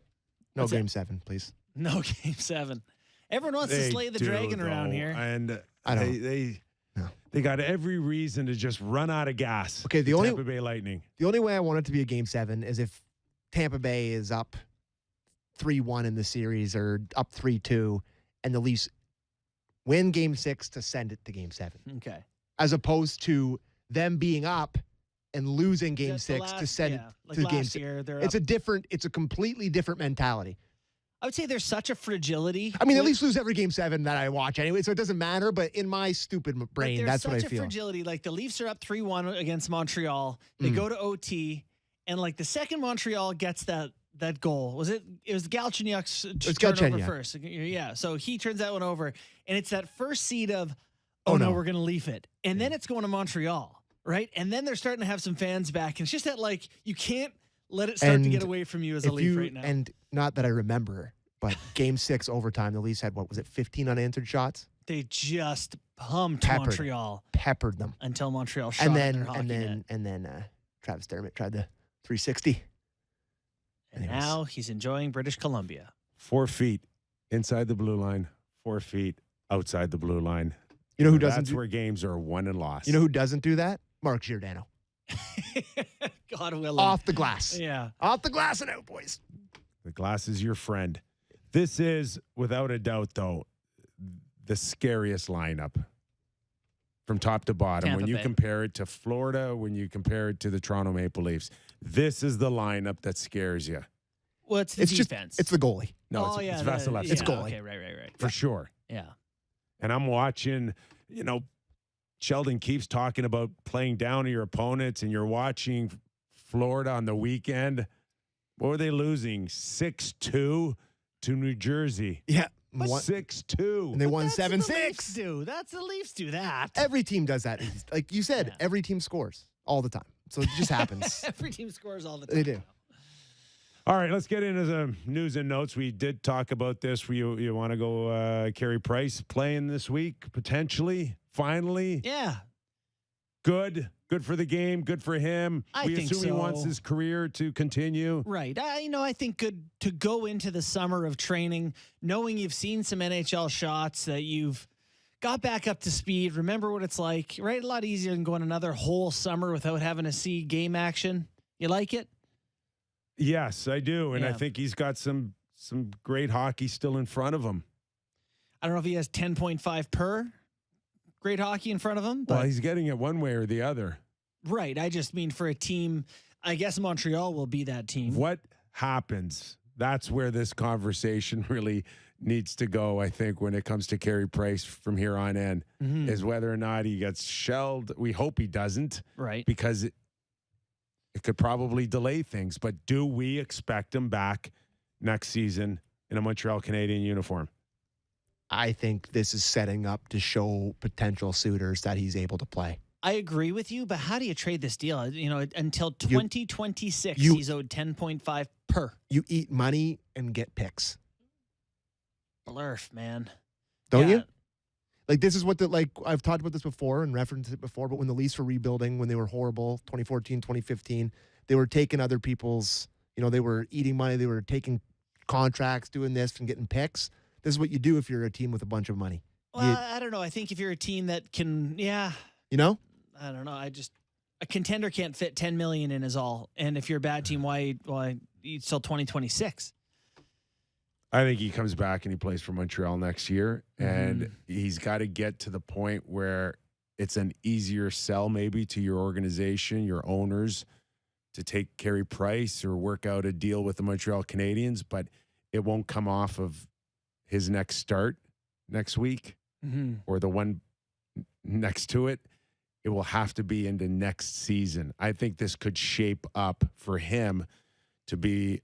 No What's Game that? 7, please. No Game 7. Everyone wants to slay the dragon around here. And I don't. they got every reason to just run out of gas. Okay, the Tampa Bay Lightning. The only way I want it to be a Game 7 is if Tampa Bay is up 3-1 in the series or up 3-2, and the Leafs win Game 6 to send it to Game 7. Okay. As opposed to them being up and losing Game 6 to send it to Game 6. It's a completely different mentality. I would say there's such a fragility. I mean, the Leafs lose every Game 7 that I watch anyway, so it doesn't matter. But in my stupid brain, that's what I feel. There's such a fragility. Like the Leafs are up 3-1 against Montreal. They go to OT, and like the second Montreal gets that goal. It was Galchenyuk's turnover first. Yeah, so he turns that one over, and it's that first seed of, oh no, we're going to leaf it. And then it's going to Montreal, right? And then they're starting to have some fans back. And it's just that, like, you can't let it start to get away from you as a Leaf right now. And not that I remember, but Game 6 overtime, the Leafs had, 15 unanswered shots? They just pumped Montreal. Peppered them. Until Montreal shot their hockey net. And then Travis Dermott tried the 360. And now he's enjoying British Columbia. 4 feet inside the blue line, 4 feet outside the blue line. You know who doesn't? That's where games are won and lost. You know who doesn't do that? Mark Giordano. God willing. Off the glass. Yeah. Off the glass and out, boys. The glass is your friend. This is, without a doubt, though, the scariest lineup from top to bottom. Tampa when you Bay. compare it to Florida, when you compare it to the Toronto Maple Leafs, this is the lineup that scares you. Well, it's the defense. It's the goalie. No, it's Vasilevsky. It's goalie. Okay, right. For sure. Yeah. And I'm watching, Sheldon keeps talking about playing down to your opponents, and you're watching Florida on the weekend. What were they losing? 6-2 to New Jersey. Yeah. 6-2. And they won 7-6. That's the Leafs do that. Every team does that. Like you said, every team scores all the time. So it just happens. Every team scores all the time. They do. All right, let's get into the news and notes. We did talk about this. You want to go Carey Price playing this week, potentially, finally? Yeah. Good for the game, good for him. We think assume he wants his career to continue. Right. I think good to go into the summer of training, knowing you've seen some NHL shots, that you've got back up to speed. Remember what it's like, right? A lot easier than going another whole summer without having to see game action. You like it? Yes, I do. And I think he's got some great hockey still in front of him. I don't know if he has 10.5 per great hockey in front of him. But well, he's getting it one way or the other. Right. I just mean for a team, I guess Montreal will be that team. What happens? That's where this conversation really needs to go, I think, when it comes to Carey Price from here on in, is whether or not he gets shelled. We hope he doesn't. Right. Because it could probably delay things. But do we expect him back next season in a Montreal Canadian uniform? I think this is setting up to show potential suitors that he's able to play. I agree with you, but how do you trade this deal? Until 2026, he's owed 10.5 per. You eat money and get picks. Blurf, man. Don't you? Like, this is what I've talked about this before and referenced it before, but when the Leafs were rebuilding, when they were horrible, 2014, 2015, they were taking other people's, they were eating money, they were taking contracts, doing this and getting picks. This is what you do if you're a team with a bunch of money. Well, I don't know. I think if you're a team that can, I don't know. A contender can't fit 10 million in is all. And if you're a bad team, why it's till 2026? I think he comes back and he plays for Montreal next year, and he's got to get to the point where it's an easier sell maybe to your organization, your owners, to take Carey Price or work out a deal with the Montreal Canadiens, but it won't come off of his next start next week or the one next to it it will have to be into next season. I think this could shape up for him to be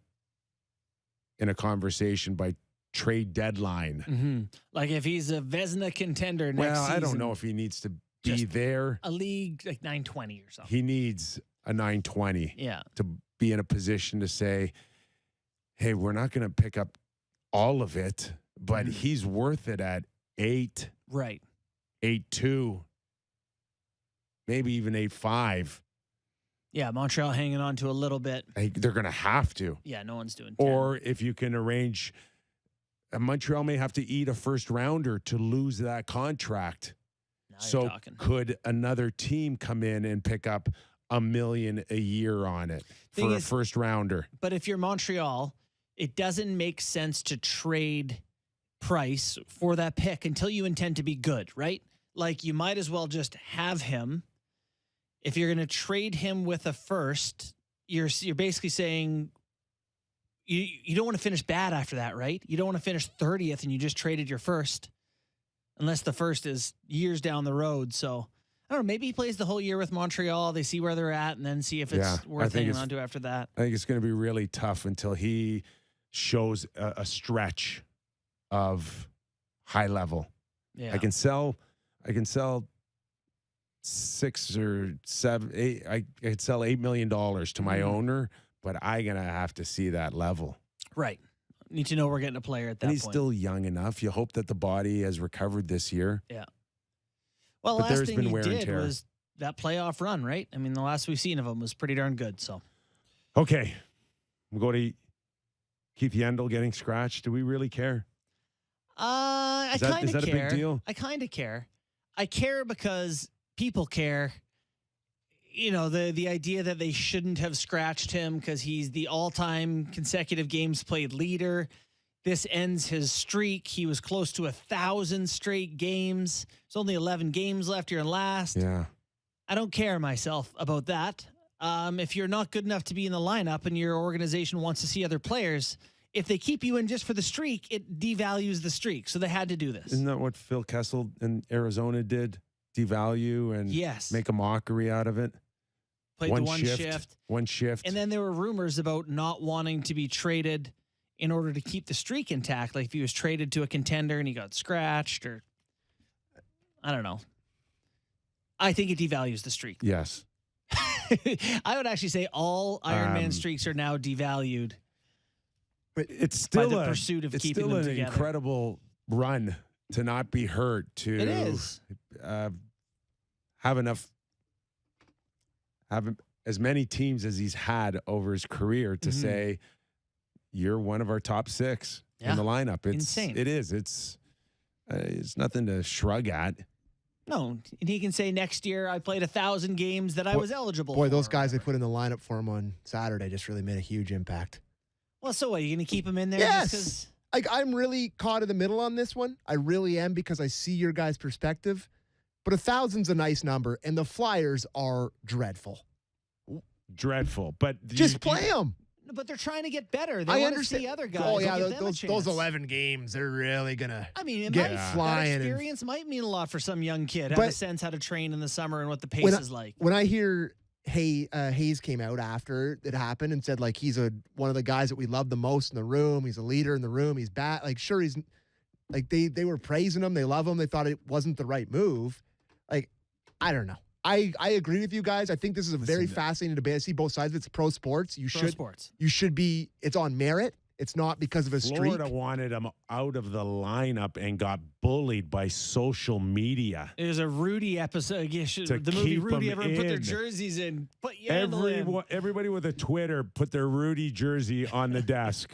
in a conversation by trade deadline. Mm-hmm. Like if he's a Vezina contender next season. I don't know if he needs to be there. A league like 920 or something. He needs a 920 to be in a position to say, hey, we're not going to pick up all of it, but he's worth it at 8. Right. 8.2. Maybe even 8.5. Yeah, Montreal hanging on to a little bit. They're going to have to. Yeah, no one's doing 10. Or if you can arrange, Montreal may have to eat a first rounder to lose that contract. Now So could another team come in and pick up $1 million a year on it for a first rounder? But if you're Montreal, it doesn't make sense to trade Price for that pick until you intend to be good, right? Like you might as well just have him. If you're going to trade him with a first, you're basically saying you don't want to finish bad after that, right? You don't want to finish 30th and you just traded your first, unless the first is years down the road. So I don't know. Maybe he plays the whole year with Montreal. They see where they're at and then see if it's worth hanging on to after that. I think it's going to be really tough until he shows a stretch of high level. Yeah. I can sell 6 or 7, 8. I could sell $8 million to my owner, but I'm gonna have to see that level. Right. Need to know we're getting a player at that and he's point. still young enough. You hope that the body has recovered this year. Yeah. Well, but last thing he did was that playoff run, right? I mean, the last we've seen of him was pretty darn good. So, okay, we'll go to Keith Yandle getting scratched. Do we really care? I kind of care. Is that a big deal? I kind of care. I care because people care. You know, the idea that they shouldn't have scratched him because he's the all-time consecutive games played leader. This ends his streak. He was close to 1,000 straight games. There's only 11 games left. You're in last. Yeah. I don't care myself about that. If you're not good enough to be in the lineup and your organization wants to see other players, if they keep you in just for the streak, it devalues the streak. So they had to do this. Isn't that what Phil Kessel in Arizona did? Devalue and make a mockery out of it? Played one shift. One shift. And then there were rumors about not wanting to be traded in order to keep the streak intact. Like if he was traded to a contender and he got scratched or I don't know. I think it devalues the streak. Yes. I would actually say all Ironman streaks are now devalued. But it's still by the pursuit of keeping them together. It's still an incredible run to not be hurt, to it is. Have as many teams as he's had over his career to say you're one of our top 6 in the lineup. It's insane. It is. It's nothing to shrug at. No, and he can say next year I played 1,000 games that I was eligible for. Boy, those guys they put in the lineup for him on Saturday just really made a huge impact. Well, so what? Are you going to keep him in there? Yes. I'm really caught in the middle on this one. I really am because I see your guys' perspective. But 1,000's a nice number, and the Flyers are dreadful. Dreadful. But just play them. But they're trying to get better. They want to see other guys. Oh, yeah, those 11 games, they're really going to get flying. That experience might mean a lot for some young kid. Have a sense how to train in the summer and what the pace is like. When I hear Hayes came out after it happened and said, like, he's one of the guys that we love the most in the room. He's a leader in the room. He's bad. Like, sure, he's like they were praising him. They love him. They thought it wasn't the right move. Like, I don't know. I agree with you guys. I think this is a very fascinating debate. I see both sides of it. It's pro sports. You should be. It's on merit. It's not because of a streak. Florida wanted him out of the lineup and got bullied by social media. There's a Rudy episode. The movie Rudy, everyone put their jerseys in. Put Yandle in. Everybody with a Twitter put their Rudy jersey on the desk.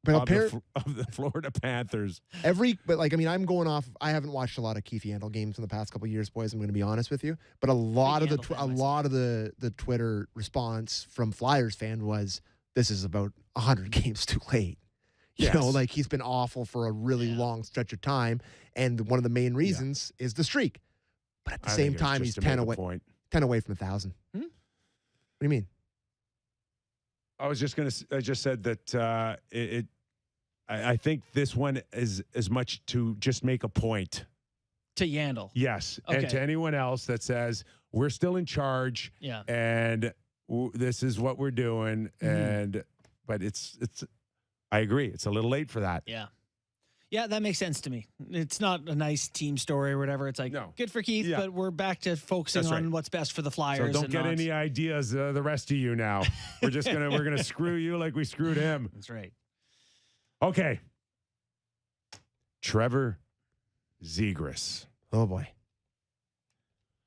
Of the Florida Panthers. I'm going off. I haven't watched a lot of Keith Yandle games in the past couple of years, boys. I'm going to be honest with you, but a lot of the Twitter response from Flyers fan was, "This is about 100 games too late." You know, like he's been awful for a really long stretch of time, and one of the main reasons is the streak. But at the same time, he's 10 away from 1,000. What do you mean? I just said that I think this one is as much to just make a point To Yandle. Yes. Okay. And to anyone else that says, we're still in charge. Yeah. And this is what we're doing. But it's, I agree. It's a little late for that. Yeah. Yeah, that makes sense to me. It's not a nice team story or whatever. It's like, good for Keith, but we're back to focusing on what's best for the Flyers. So don't get any ideas, the rest of you now. We're just we're gonna screw you like we screwed him. That's right. Okay. Trevor Zegras. Oh boy.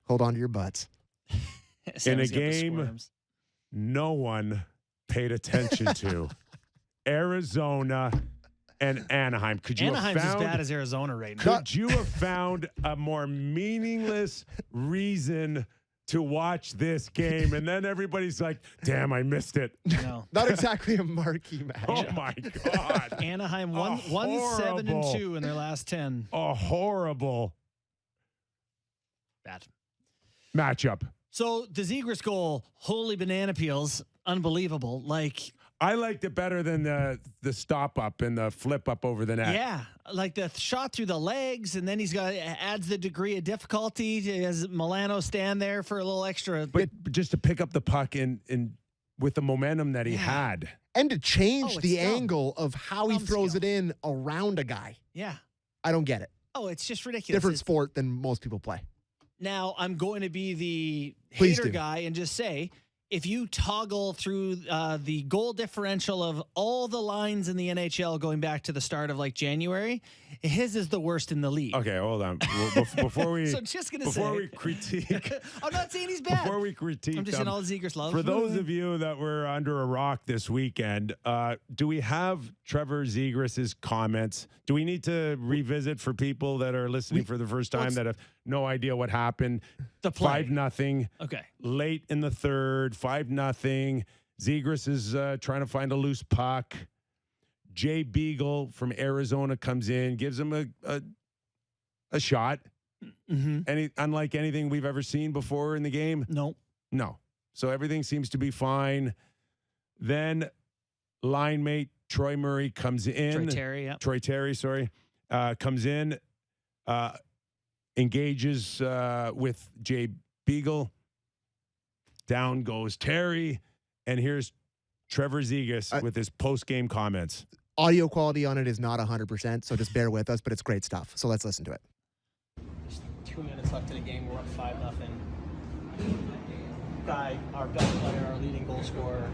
Hold on to your butts. In a game no one paid attention to. Arizona and Anaheim. Could you Anaheim's have found, as bad as Arizona right now. Could you have found a more meaningless reason to watch this game? And then everybody's like, damn, I missed it. No. Not exactly a marquee match. Oh, my God. Anaheim won 7-2 in their last 10. A horrible Bad matchup. So the Zegras goal, holy banana peels, unbelievable. Like, I liked it better than the stop up and the flip up over the net. yeah, like the shot through the legs, and then adds the degree of difficulty as Milano stand there for a little extra. But just to pick up the puck and with the momentum that he had. And to change the dumb. angle of how he throws it in around a guy. Yeah. I don't get it. Oh, it's just ridiculous. Different sport than most people play. Now, I'm going to be the Please hater do. guy and just say, if you toggle through the goal differential of all the lines in the NHL going back to the start of like January, his is the worst in the league. Okay, hold on. Before we So just gonna before say, we critique, I'm not saying he's bad. before we critique, I'm just saying all Zegras love. for those of you that were under a rock this weekend, do we have Trevor Zegras' comments? Do we need to revisit for people that are listening for the first time that have no idea what happened? The play. 5-0. Okay. Late in the third, 5-0. Zegras is trying to find a loose puck. Terry-Beagle from Arizona comes in, gives him a shot. Mm-hmm. Unlike anything we've ever seen before in the game? No. So everything seems to be fine. Then line mate Troy Murray comes in. Troy Terry, sorry. Comes in, engages with Terry-Beagle. Down goes Terry. And here's Trevor Zegras with his post-game comments. Audio quality on it is not 100%, so just bear with us, but it's great stuff. So let's listen to it. Just 2 minutes left in the game. We're up 5-0. Guy, our best player, our leading goal scorer,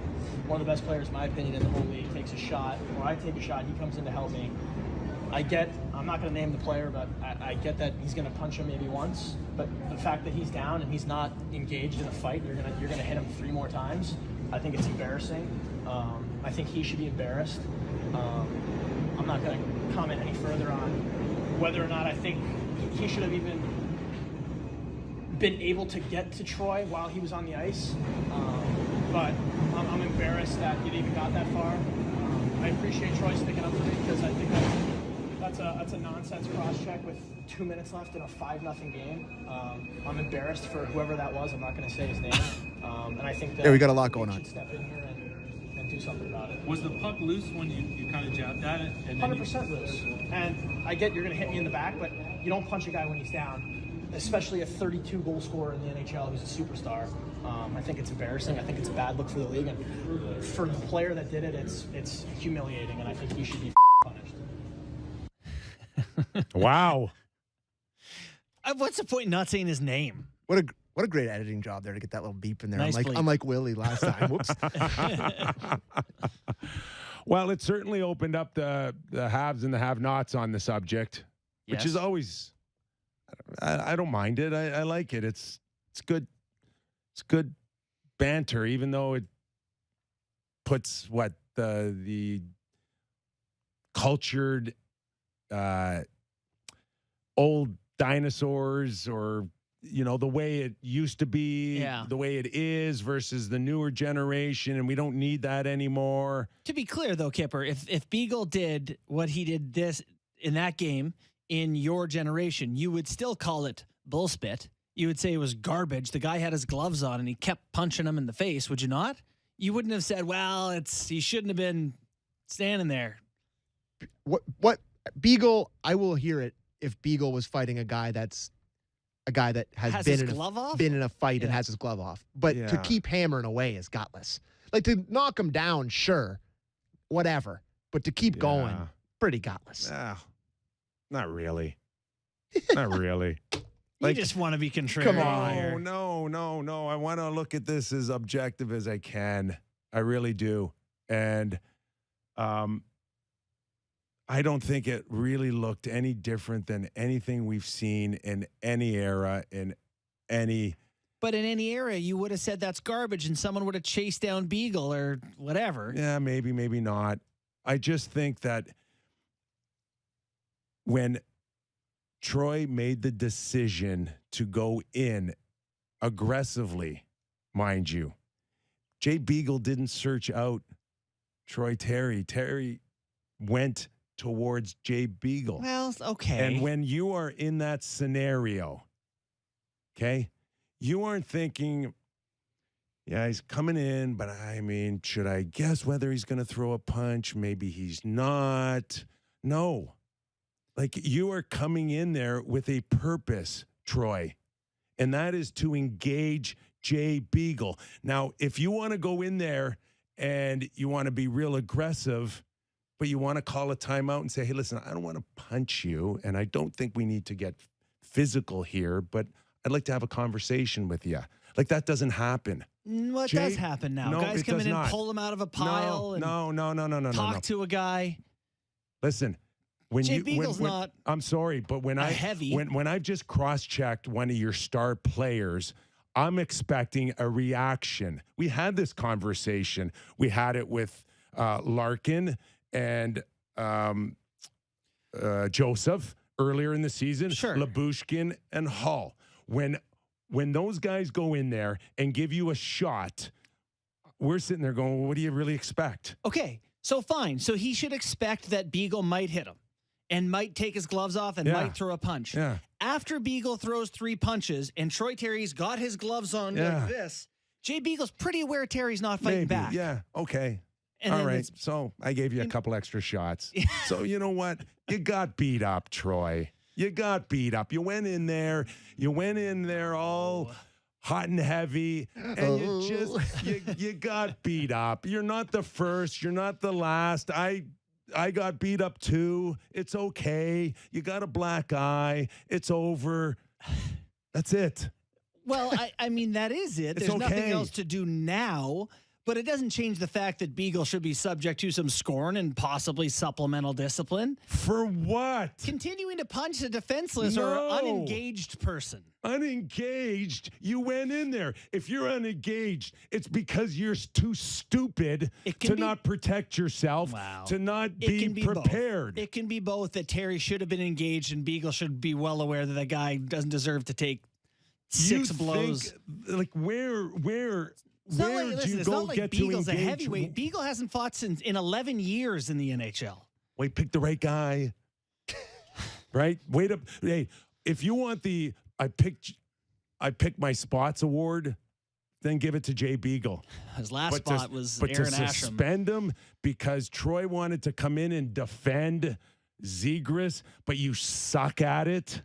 one of the best players, in my opinion, in the whole league, takes a shot, or I take a shot, he comes in to help me. I'm not going to name the player, but I get that he's going to punch him maybe once, but the fact that he's down and he's not engaged in a fight, you're going to hit him 3 more times. I think it's embarrassing. I think he should be embarrassed. I'm not going to comment any further on whether or not I think he should have even been able to get to Troy while he was on the ice. But I'm embarrassed that he even got that far. I appreciate Troy sticking up for me because I think that's a nonsense cross-check with 2 minutes left in a 5-0 game. I'm embarrassed for whoever that was. I'm not going to say his name. And I think that we got a lot going on. Should step in here and do something about it. Was the puck loose when you kind of jabbed at it? 100% loose. And I get you're going to hit me in the back, but you don't punch a guy when he's down, especially a 32-goal scorer in the NHL who's a superstar. I think it's embarrassing. I think it's a bad look for the league. And for the player that did it, it's humiliating, and I think he should be punished. Wow. What's the point in not saying his name? What a great editing job there to get that little beep in there. Nice bleep. Unlike Willie last time. Whoops. Well, it certainly opened up the haves and the have-nots on the subject, which is always, I don't mind it. I like it. It's good. It's good banter, even though it puts the cultured old dinosaurs, or the way it used to be, the way it is versus the newer generation, and we don't need that anymore. To be clear, though, Kipper, if Beagle did what he did in that game in your generation, you would still call it bullspit. You would say it was garbage. The guy had his gloves on and he kept punching him in the face, would you not? You wouldn't have said, well, he shouldn't have been standing there. What Beagle, I will hear it if Beagle was fighting a guy that has his glove off? been in a fight and has his glove off. But to keep hammering away is gutless. Like, to knock him down, sure, whatever. But to keep going, pretty gutless. Not really. Not really. You just want to be contrarian. Come on. No. I want to look at this as objective as I can. I really do. And I don't think it really looked any different than anything we've seen in any era, in any. But in any era, you would have said that's garbage and someone would have chased down Beagle or whatever. Yeah, maybe not. I just think that when Troy made the decision to go in aggressively, mind you, Jay Beagle didn't search out Troy Terry. Terry went towards Jay Beagle. Well, okay. And when you are in that scenario, okay, you aren't thinking, yeah, he's coming in, but I mean, should I guess whether he's going to throw a punch? Maybe he's not. No. Like, you are coming in there with a purpose, Troy, and that is to engage Jay Beagle. Now, if you want to go in there and you want to be real aggressive, but you want to call a timeout and say, hey, listen, I don't want to punch you, and I don't think we need to get physical here, but I'd like to have a conversation with you. Like, that doesn't happen. What does happen now? No, Guys it come does in not. and pull him out of a pile No. talk to a guy. Listen, when Jay Beagle's not I'm sorry, but when I've just cross-checked one of your star players, I'm expecting a reaction. We had this conversation. We had it with Larkin and Joseph earlier in the season. Sure. Labushkin and Hall. When those guys go in there and give you a shot, we're sitting there going, well, what do you really expect? Okay, so fine. So he should expect that Beagle might hit him and might take his gloves off and might throw a punch. Yeah. After Beagle throws 3 punches and Troy Terry's got his gloves on like this, Jay Beagle's pretty aware Terry's not fighting back. Yeah, okay. And all then right, so I gave you a couple extra shots. So you know what? You got beat up, Troy. You got beat up. You went in there all hot and heavy, and you got beat up. You're not the first. You're not the last. I got beat up too. It's okay. You got a black eye. It's over. That's it. Well, I mean, that is it. There's nothing else to do now. But it doesn't change the fact that Beagle should be subject to some scorn and possibly supplemental discipline. For what? Continuing to punch a defenseless or unengaged person. Unengaged? You went in there. If you're unengaged, it's because you're too stupid to not protect yourself, to not be prepared. It can be both, that Terry should have been engaged and Beagle should be well aware that guy doesn't deserve to take 6 blows. Like, where it's not like Beagle's a heavyweight. Beagle hasn't fought in 11 years in the NHL. Wait, pick the right guy. Right? Wait up. Hey, if you want the I picked my spots award, then give it to Jay Beagle. His last spot was Aaron to Asham. Suspend him because Troy wanted to come in and defend Zegras, but you suck at it.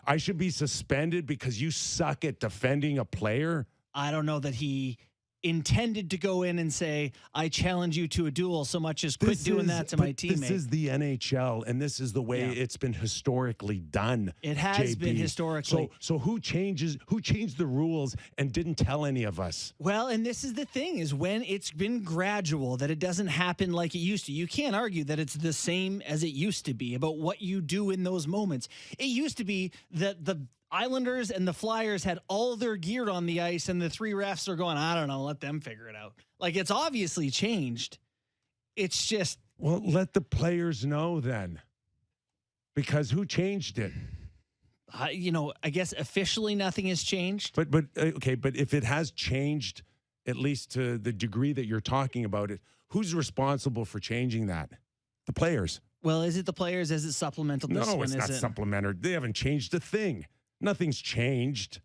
I should be suspended because you suck at defending a player. I don't know that he intended to go in and say, I challenge you to a duel so much as quit doing that to my teammate. This is the NHL, and this is the way it's been historically done. It has been historically. So who changed the rules and didn't tell any of us? Well, and this is the thing, is when it's been gradual, that it doesn't happen like it used to. You can't argue that it's the same as it used to be about what you do in those moments. It used to be that the Islanders and the Flyers had all their gear on the ice and the 3 refs are going, I don't know, let them figure it out. Like, it's obviously changed. It's just... Well, let the players know then. Because who changed it? I guess officially nothing has changed. But if it has changed, at least to the degree that you're talking about it, who's responsible for changing that? The players. Well, is it the players? Is it supplemental discipline? No, it's not supplementary. They haven't changed a thing. Nothing's changed.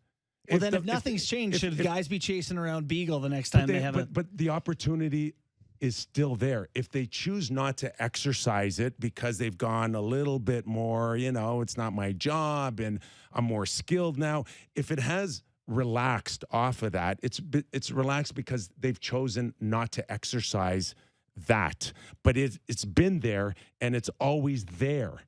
Well, if nothing's changed, should guys be chasing around Beagle the next time they have But the opportunity is still there. If they choose not to exercise it because they've gone a little bit more, it's not my job and I'm more skilled now. If it has relaxed off of that, it's relaxed because they've chosen not to exercise that. But it's been there and it's always there.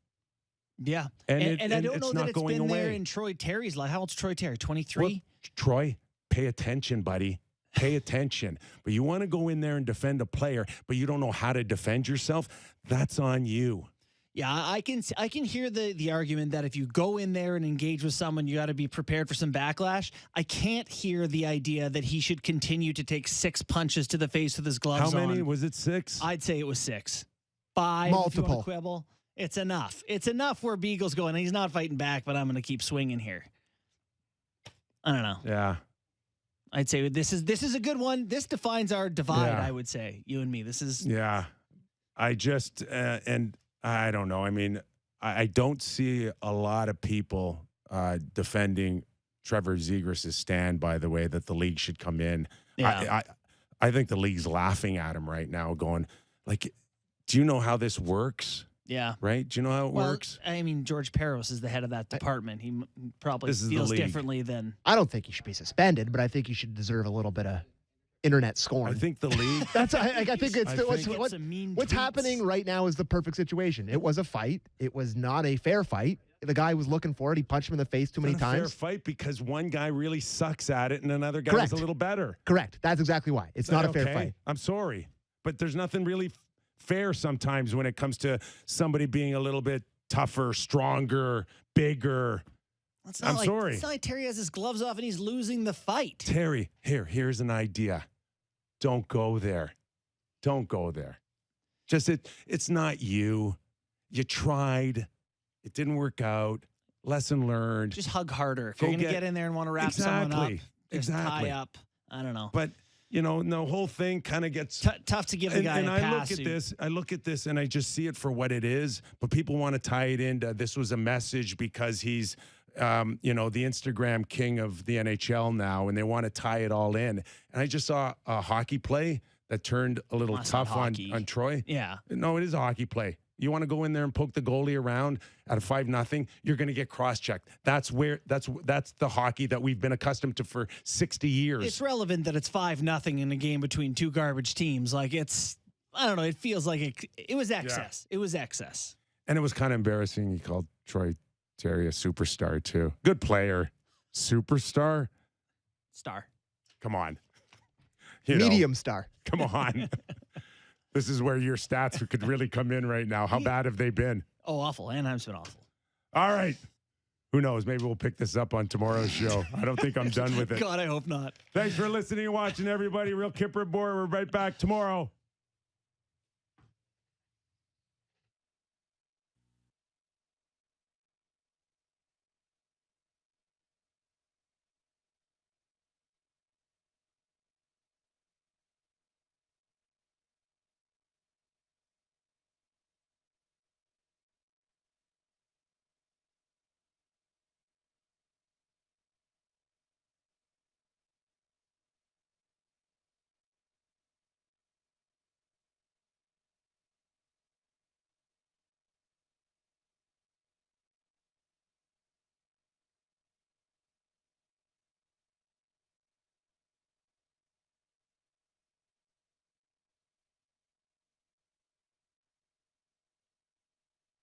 Yeah. And I don't know that it's been there in Troy Terry's life. How old's Troy Terry? 23? Well, Troy, pay attention, buddy. Pay attention. But you want to go in there and defend a player, but you don't know how to defend yourself, that's on you. Yeah, I can hear the argument that if you go in there and engage with someone, you got to be prepared for some backlash. I can't hear the idea that he should continue to take 6 punches to the face with his gloves on. How many? Was it 6? I'd say it was 6. 5. Multiple. If you want to quibble. It's enough. It's enough where Beagle's going, he's not fighting back, but I'm going to keep swinging here. I don't know. Yeah. I'd say this is a good one. This defines our divide, I would say, you and me. This is. Yeah. I just, and I don't know. I mean, I don't see a lot of people defending Trevor Zegras' stand, by the way, that the league should come in. Yeah. I think the league's laughing at him right now going, like, do you know how this works? Yeah. Right? Do you know how it works? I mean, George Peros is the head of that department. He probably feels differently than. I don't think he should be suspended, but I think he should deserve a little bit of internet scorn. I think the league. I think what's happening right now is the perfect situation. It was a fight. It was not a fair fight. The guy was looking for it. He punched him in the face too many times. Fair fight because one guy really sucks at it and another guy is a little better. Correct. That's exactly why. It's not a fair fight. I'm sorry, but there's nothing really fair sometimes when it comes to somebody being a little bit tougher, stronger, bigger. I'm sorry. It's not like Terry has his gloves off and he's losing the fight. Terry, here's an idea. Don't go there. Don't go there. Just it's not you. You tried. It didn't work out. Lesson learned. Just hug harder. If you're going to get in there and want to wrap someone up, just tie up. I don't know. But the whole thing kind of gets tough to give the guy a pass. I look at this and I just see it for what it is. But people want to tie it into this was a message because he's, the Instagram king of the NHL now, and they want to tie it all in. And I just saw a hockey play that turned a little tough on Troy. Yeah. No, it is a hockey play. You want to go in there and poke the goalie around at a 5-0, you're going to get cross-checked. That's the hockey that we've been accustomed to for 60 years. It's relevant that it's 5-0 in a game between two garbage teams. Like I don't know. It feels like it was excess. Yeah. It was excess. And it was kind of embarrassing. He called Troy Terry a superstar too. Good player. Superstar? Star. Come on. Medium star. Come on. This is where your stats could really come in right now. How bad have they been? Oh, awful. Anaheim's been awful. All right. Who knows? Maybe we'll pick this up on tomorrow's show. I don't think I'm done with it. God, I hope not. Thanks for listening and watching, everybody. Real Kyper Bourne. We're right back tomorrow.